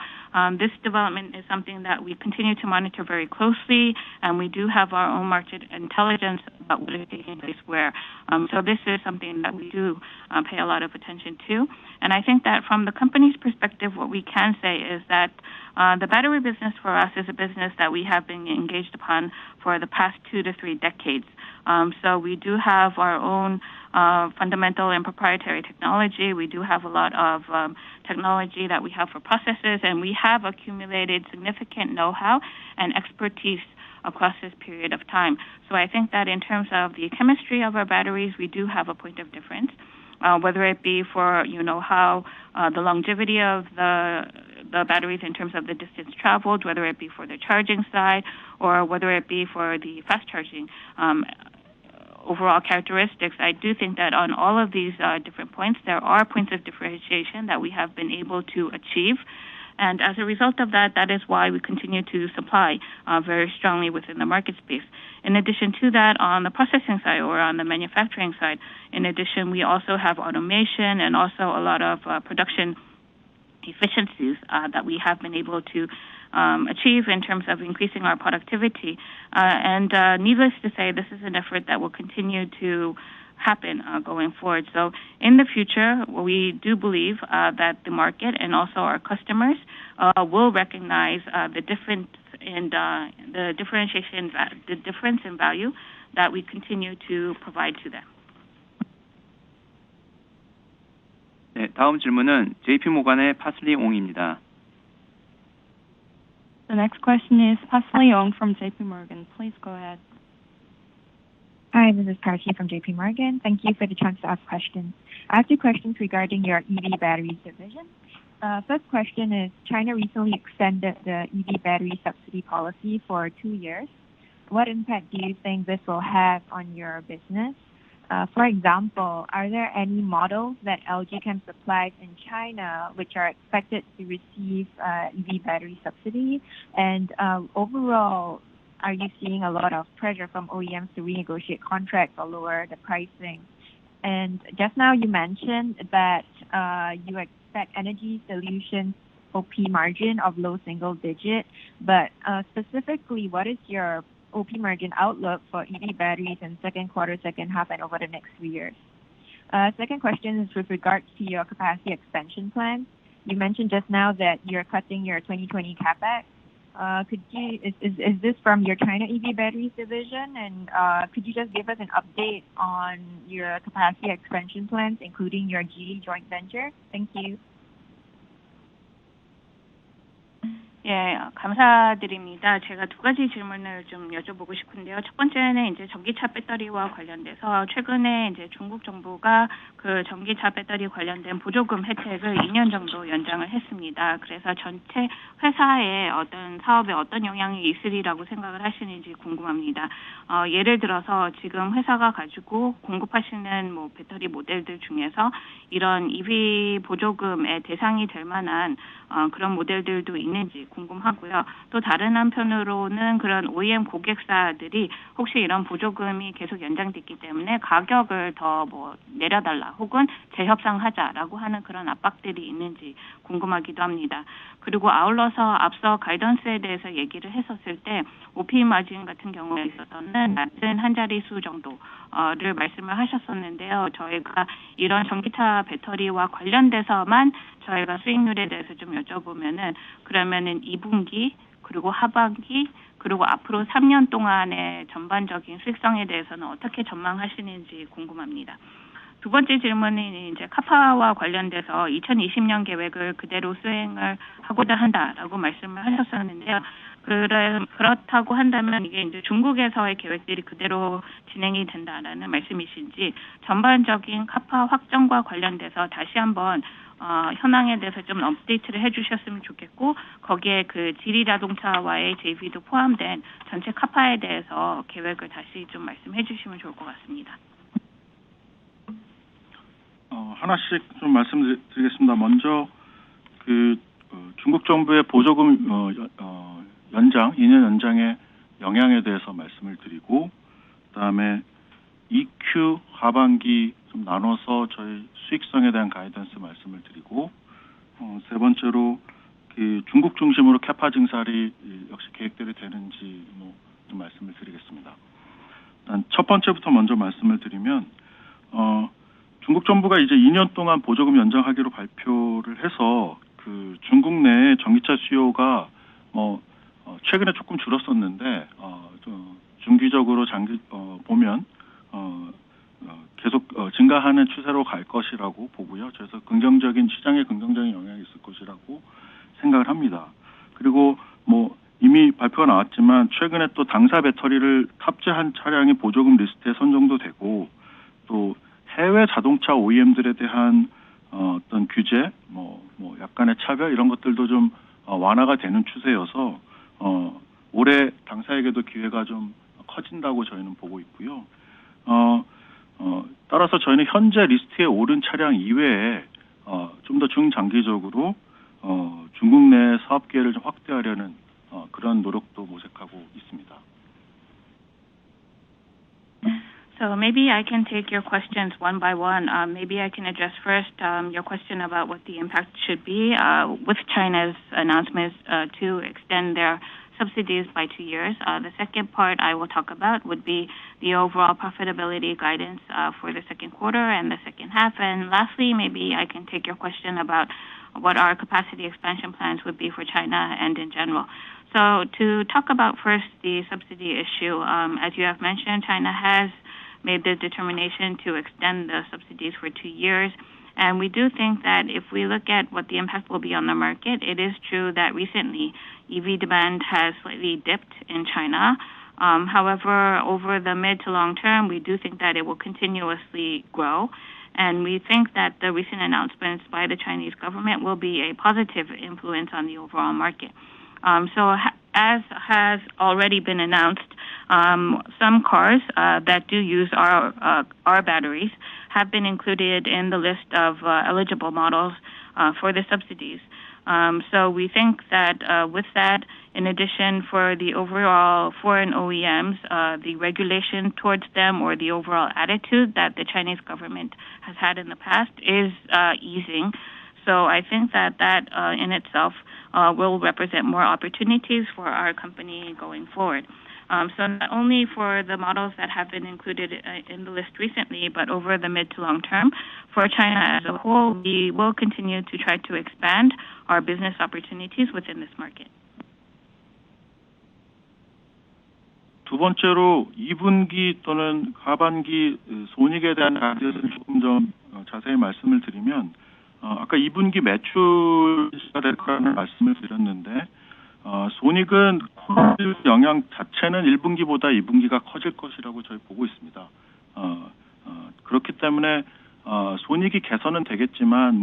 this development is something that we continue to monitor very closely, and we do have our own market intelligence about what is taking place where. So this is something that we do pay a lot of attention to. And I think that from the company's perspective, what we can say is that the battery business for us is a business that we have been engaged upon for the past 2 to 3 decades. So we do have our own fundamental and proprietary technology. We do have a lot of technology that we have for processes, and we have accumulated significant know-how and expertise across this period of time. So I think that in terms of the chemistry of our batteries, we do have a point of difference, whether it be for, how the longevity of the batteries in terms of the distance traveled, whether it be for the charging side, or whether it be for the fast charging overall characteristics. I do think that on all of these different points, there are points of differentiation that we have been able to achieve. And as a result of that, that is why we continue to supply very strongly within the market space. In addition to that, on the processing side or on the manufacturing side, in addition, we also have automation and also a lot of production efficiencies that we have been able to achieve in terms of increasing our productivity. And needless to say, this is an effort that will continue to happen going forward. So in the future, we do believe that the market and also our customers will recognize the difference in the differentiation, the difference in value that we continue to provide to them.
네, 다음 질문은 JP모간의 파슬리 옹입니다.
The next question is Parsley Ong from JP Morgan. Please go ahead.
Hi, this is Parsley from JP Morgan. Thank you for the chance to ask questions. I have 2 questions regarding your EV batteries division. First question is, China recently extended the EV battery subsidy policy for 2 years. What impact do you think this will have on your business? For example, are there any models that LG Chem supplies in China which are expected to receive EV battery subsidy? And overall, are you seeing a lot of pressure from OEMs to renegotiate contracts or lower the pricing? And just now you mentioned that you expect Energy Solutions OP margin of low single digit, but specifically, what is your OP margin outlook for EV batteries in second quarter, second half, and over the next 3 years? Second question is with regards to your capacity expansion plan. You mentioned just now that you're cutting your 2020 capex. Is this from your China EV batteries division? And could you just give us an update on your capacity expansion plans, including your Geely joint venture? Thank you.
예, 감사드립니다. 제가 2가지 질문을 좀 여쭤보고 싶은데요. 첫 번째는 이제 전기차 배터리와 관련돼서 최근에 이제 중국 정부가 그 전기차 배터리 관련된 보조금 혜택을 2년 정도 연장을 했습니다. 그래서 전체 회사의 어떤 사업에 어떤 영향이 있으리라고 생각을 하시는지 궁금합니다. 예를 들어서 지금 회사가 가지고 공급하시는 뭐 배터리 모델들 중에서 이런 EV 보조금의 대상이 될 만한 그런 모델들도 있는지 궁금하고요. 또 다른 한편으로는 그런 OEM 고객사들이 혹시 이런 보조금이 계속 연장됐기 때문에 가격을 더 뭐 내려달라 혹은 재협상하자라고 하는 그런 압박들이 있는지 궁금하기도 합니다. 그리고 아울러서 앞서 가이던스에 대해서 얘기를 했었을 때 OP 마진 같은 경우에 있어서는 낮은 한 자릿수 정도를 말씀을 하셨었는데요. 저희가 이런 전기차 배터리와 관련돼서만 저희가 수익률에 대해서 좀 여쭤보면은 그러면은 2분기 그리고 하반기 그리고 앞으로 3년 동안의 전반적인 수익성에 대해서는 어떻게 전망하시는지 궁금합니다. 두 번째 질문은 이제 카파와 관련돼서 2020년 계획을 그대로 수행을 하고자 한다라고 말씀을 하셨었는데요. 그렇다고 한다면 이게 이제 중국에서의 계획들이 그대로 진행이 된다라는 말씀이신지 전반적인 카파 확정과 관련돼서 다시 한번 현황에 대해서 좀 업데이트를 해주셨으면 좋겠고 거기에 그 지리 자동차와의 JV도 포함된 전체 카파에 대해서 계획을 다시 좀 말씀해 주시면 좋을 것 같습니다.
하나씩 좀 말씀드리겠습니다. 먼저 중국 정부의 보조금 연장, 2년 연장의 영향에 대해서 말씀을 드리고, 그다음에 EQ 하반기 좀 나눠서 저희 수익성에 대한 가이던스 말씀을 드리고, 세 번째로 중국 중심으로 캐파 증설이 역시 계획대로 되는지 좀 말씀을 드리겠습니다. 일단 첫 번째부터 먼저 말씀을 드리면, 중국 정부가 이제 2년 동안 보조금 연장하기로 발표를 해서 중국 내 전기차 수요가 최근에 조금 줄었었는데 중기적으로 보면 계속 증가하는 추세로 갈 것이라고 보고요. 그래서 시장에 긍정적인 영향이 있을 것이라고 생각을 합니다. 그리고 이미 발표가 나왔지만 최근에 또 당사 배터리를 탑재한 차량이 보조금 리스트에 선정도 되고, 또 해외 자동차 OEM들에 대한 어떤 규제, 약간의 차별 이런 것들도 좀 완화가 되는 추세여서 올해 당사에게도 기회가 좀 커진다고 저희는 보고 있고요. 따라서 저희는 현재 리스트에 오른 차량 이외에 좀 더 중장기적으로 중국 내 사업 기회를 좀 확대하려는 그런 노력도 모색하고 있습니다.
So maybe I can take your questions one by one. Maybe I can address first your question about what the impact should be with China's announcements to extend their subsidies by 2 years. The second part I will talk about would be the overall profitability guidance for the second quarter and the second half. And lastly, maybe I can take your question about what our capacity expansion plans would be for China and in general. So to talk about first the subsidy issue, as you have mentioned, China has made the determination to extend the subsidies for 2 years. And we do think that if we look at what the impact will be on the market, it is true that recently EV demand has slightly dipped in China. However, over the mid to long term, we do think that it will continuously grow. And we think that the recent announcements by the Chinese government will be a positive influence on the overall market. So as has already been announced, some cars that do use our batteries have been included in the list of eligible models for the subsidies. So we think that with that, in addition for the overall foreign OEMs, the regulation towards them or the overall attitude that the Chinese government has had in the past is easing. So I think that in itself will represent more opportunities for our company going forward. So not only for the models that have been included in the list recently, but over the mid to long term, for China as a whole, we will continue to try to expand our business opportunities within this market.
두 번째로 2분기 또는 하반기 손익에 대한 가이던스를 조금 좀 자세히 말씀을 드리면, 아까 2분기 매출이 될 거라는 말씀을 드렸는데, 손익은 코로나 영향 자체는 1분기보다 2분기가 커질 것이라고 저희 보고 있습니다. 그렇기 때문에 손익이 개선은 되겠지만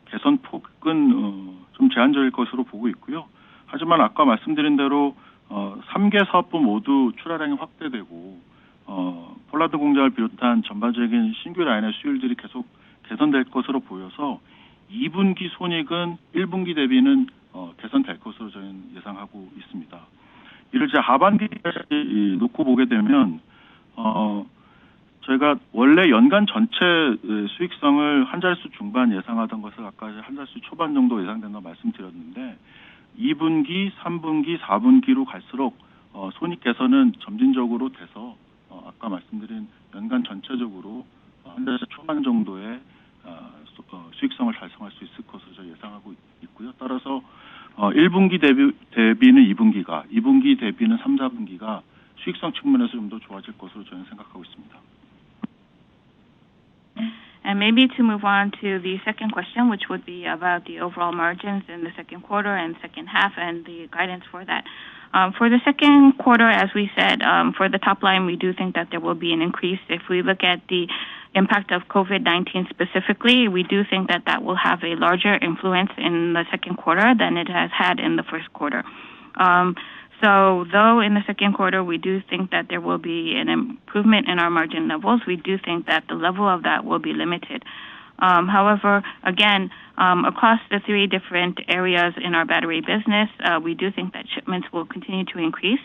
개선 폭은 좀 제한적일 것으로 보고 있고요. 하지만 아까 말씀드린 대로 3개 사업부 모두 출하량이 확대되고 폴라드 공장을 비롯한 전반적인 신규 라인의 수율들이 계속 개선될 것으로 보여서 2분기 손익은 1분기 대비는 개선될 것으로 저희는 예상하고 있습니다. 이를 이제 하반기까지 놓고 보게 되면 저희가 원래 연간 전체 수익성을 한 자릿수 중반 예상하던 것을 아까 한 자릿수 초반 정도 예상된다고 말씀드렸는데 2분기, 3분기, 4분기로 갈수록 손익 개선은 점진적으로 돼서 아까 말씀드린 연간 전체적으로 한 자릿수 초반 정도의 수익성을 달성할 수 있을 것으로 저희 예상하고 있고요. 따라서 1분기 대비는 2분기가, 2분기 대비는 3, 4분기가 수익성 측면에서 좀 더 좋아질 것으로 저는 생각하고 있습니다.
And maybe to move on to the second question, which would be about the overall margins in the second quarter and second half and the guidance for that. For the second quarter, as we said, for the top line, we do think that there will be an increase. If we look at the impact of COVID-19 specifically, we do think that that will have a larger influence in the second quarter than it has had in the first quarter. So though in the second quarter we do think that there will be an improvement in our margin levels, we do think that the level of that will be limited. However, again, across the three different areas in our battery business, we do think that shipments will continue to increase.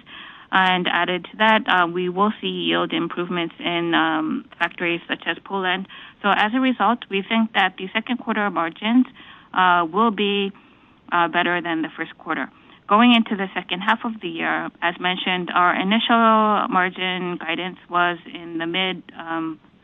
And added to that, we will see yield improvements in factories such as Poland. So as a result, we think that the second quarter margins will be better than the first quarter. Going into the second half of the year, as mentioned, our initial margin guidance was in the mid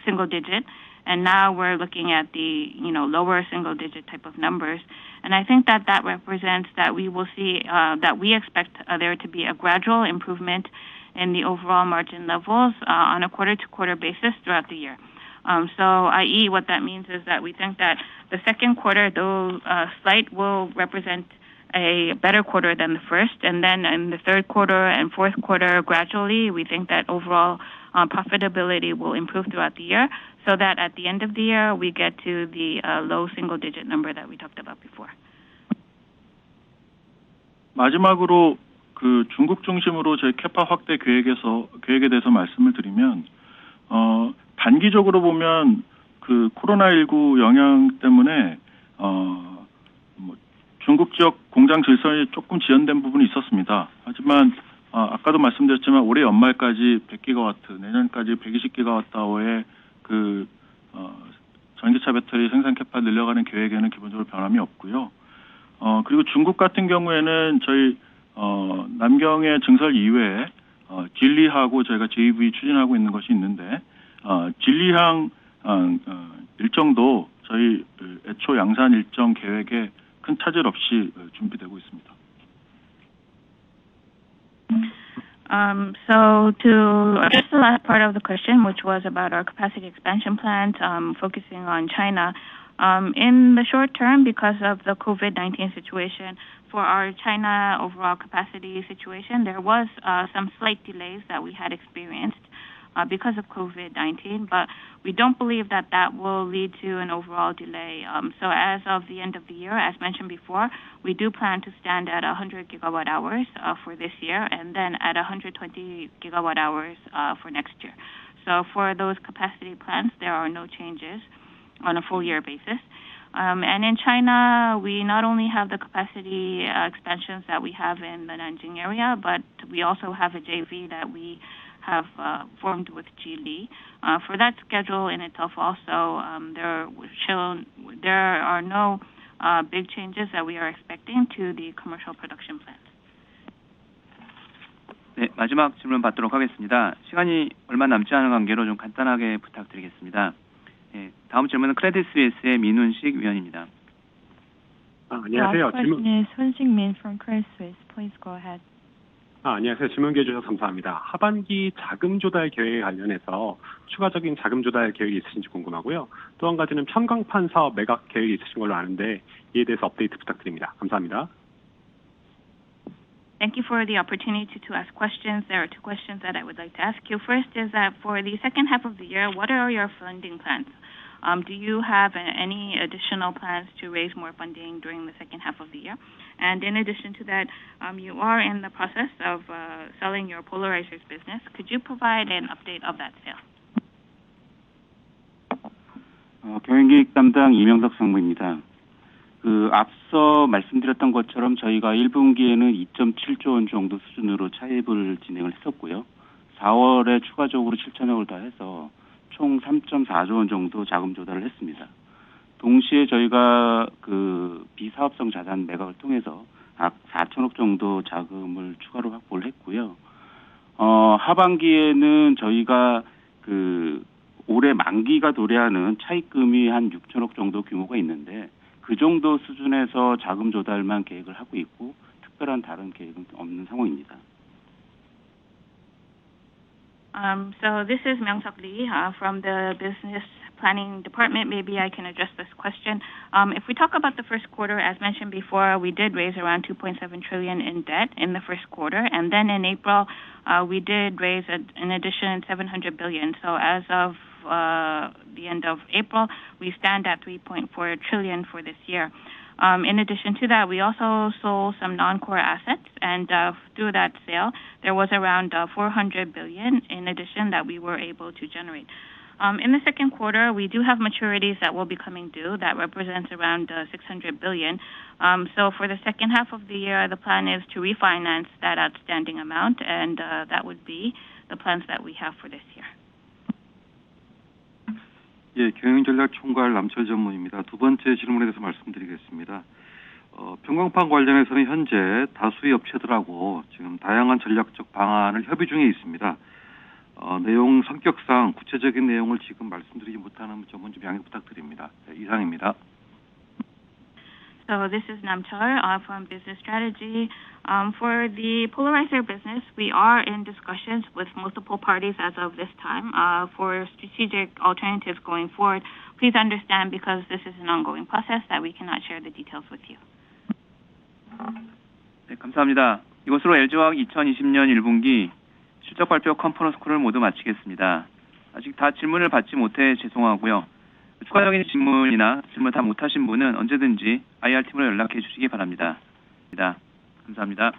single digit, and now we're looking at the lower single digit type of numbers. And I think that that represents that we will see that we expect there to be a gradual improvement in the overall margin levels on a quarter-to-quarter basis throughout the year. So, i.e., what that means is that we think that the second quarter, though slight, will represent a better quarter than the first, and then in the third quarter and fourth quarter, gradually, we think that overall profitability will improve throughout the year, so that at the end of the year, we get to the low single-digit number that we talked about before.
마지막으로 그 중국 중심으로 저희 캐파 확대 계획에 대해서 말씀을 드리면 단기적으로 보면 그 코로나19 영향 때문에 중국 지역 공장 질서이 조금 지연된 부분이 있었습니다. 하지만 아까도 말씀드렸지만 올해 연말까지 100기가와트, 내년까지 120기가와트의 그 전기차 배터리 생산 캐파 늘려가는 계획에는 기본적으로 변함이 없고요. 그리고 중국 같은 경우에는 저희 남경의 증설 이외에 진리하고 저희가 JV 추진하고 있는 것이 있는데 진리항 일정도 저희 애초 양산 일정 계획에 큰 차질 없이 준비되고 있습니다.
So to address the last part of the question, which was about our capacity expansion plans, focusing on China. In the short term, because of the COVID-19 situation, for our China overall capacity situation, there was some slight delays that we had experienced because of COVID-19, but we don't believe that that will lead to an overall delay. So as of the end of the year, as mentioned before, we do plan to stand at 100 gigawatt hours for this year, and then at 120 gigawatt hours for next year. So for those capacity plans, there are no changes on a full year basis. And in China, we not only have the capacity expansions that we have in the Nanjing area, but we also have a JV that we have formed with Geely. For that schedule in itself also, there are no big changes that we are expecting to the commercial production plans.
네, 마지막 질문 받도록 하겠습니다. 시간이 얼마 남지 않은 관계로 좀 간단하게 부탁드리겠습니다. 네, 다음 질문은 크레딧 스위스의 민훈식 위원입니다.
안녕하세요. Last question is Hyun-Sik Min from Credit Suisse. Please go ahead.
안녕하세요. 질문 기회 주셔서 감사합니다. 하반기 자금 조달 계획에 관련해서 추가적인 자금 조달 계획이 있으신지 궁금하고요. 또 한 가지는 편광판 사업 매각 계획이 있으신 걸로 아는데 이에 대해서 업데이트 부탁드립니다. 감사합니다.
Thank you for the opportunity to ask questions. There are two questions that I would like to ask you. First is that for the second half of the year, what are your funding plans? Do you have any additional plans to raise more funding during the second half of the year? And in addition to that, you are in the process of selling your polarizers business. Could you provide an update of that sale?
경영기획 담당 이명덕 상무입니다. 앞서 말씀드렸던 것처럼 저희가 1분기에는 2.7조 원 정도 수준으로 차입을 진행을 했었고요. 4월에 추가적으로 7천억을 더해서 총 3.4조 원 정도 자금 조달을 했습니다. 동시에 저희가 비사업성 자산 매각을 통해서 4천억 정도 자금을 추가로 확보를 했고요. 하반기에는 저희가 올해 만기가 도래하는 차입금이 한 6천억 정도 규모가 있는데 그 정도 수준에서 자금 조달만 계획을 하고 있고 특별한 다른 계획은 없는 상황입니다.
So this is Myung-Suk Lee from the Business Planning Department, maybe I can address this question. If we talk about the first quarter, as mentioned before, we did raise around 2.7 trillion in debt in the first quarter, and then in April, we did raise an addition 700 billion. So as of the end of April, we stand at 3.4 trillion for this year. In addition to that, we also sold some non-core assets, and through that sale, there was around 400 billion in addition that we were able to generate. In the second quarter, we do have maturities that will be coming due that represents around 600 billion. So for the second half of the year, the plan is to refinance that outstanding amount, and that would be the plans that we have for this year.
예, 경영전략총괄 남철 전무입니다. 두 번째 질문에 대해서 말씀드리겠습니다. 평광판 관련해서는 현재 다수의 업체들하고 지금 다양한 전략적 방안을 협의 중에 있습니다. 내용 성격상 구체적인 내용을 지금 말씀드리지 못하는 점은 좀 양해 부탁드립니다. 네, 이상입니다.
So this is Namchal from Business Strategy. For the polarizer business, we are in discussions with multiple parties as of this time for strategic alternatives going forward. Please understand, because this is an ongoing process, that we cannot share the details with you.
네, 감사합니다. 이것으로 LG화학 2020년 1분기 실적 발표 컨퍼런스 콜을 모두 마치겠습니다. 아직 다 질문을 받지 못해 죄송하고요. 추가적인 질문이나 질문 다 못하신 분은 언제든지 IR팀으로 연락해 주시기 바랍니다. 감사합니다.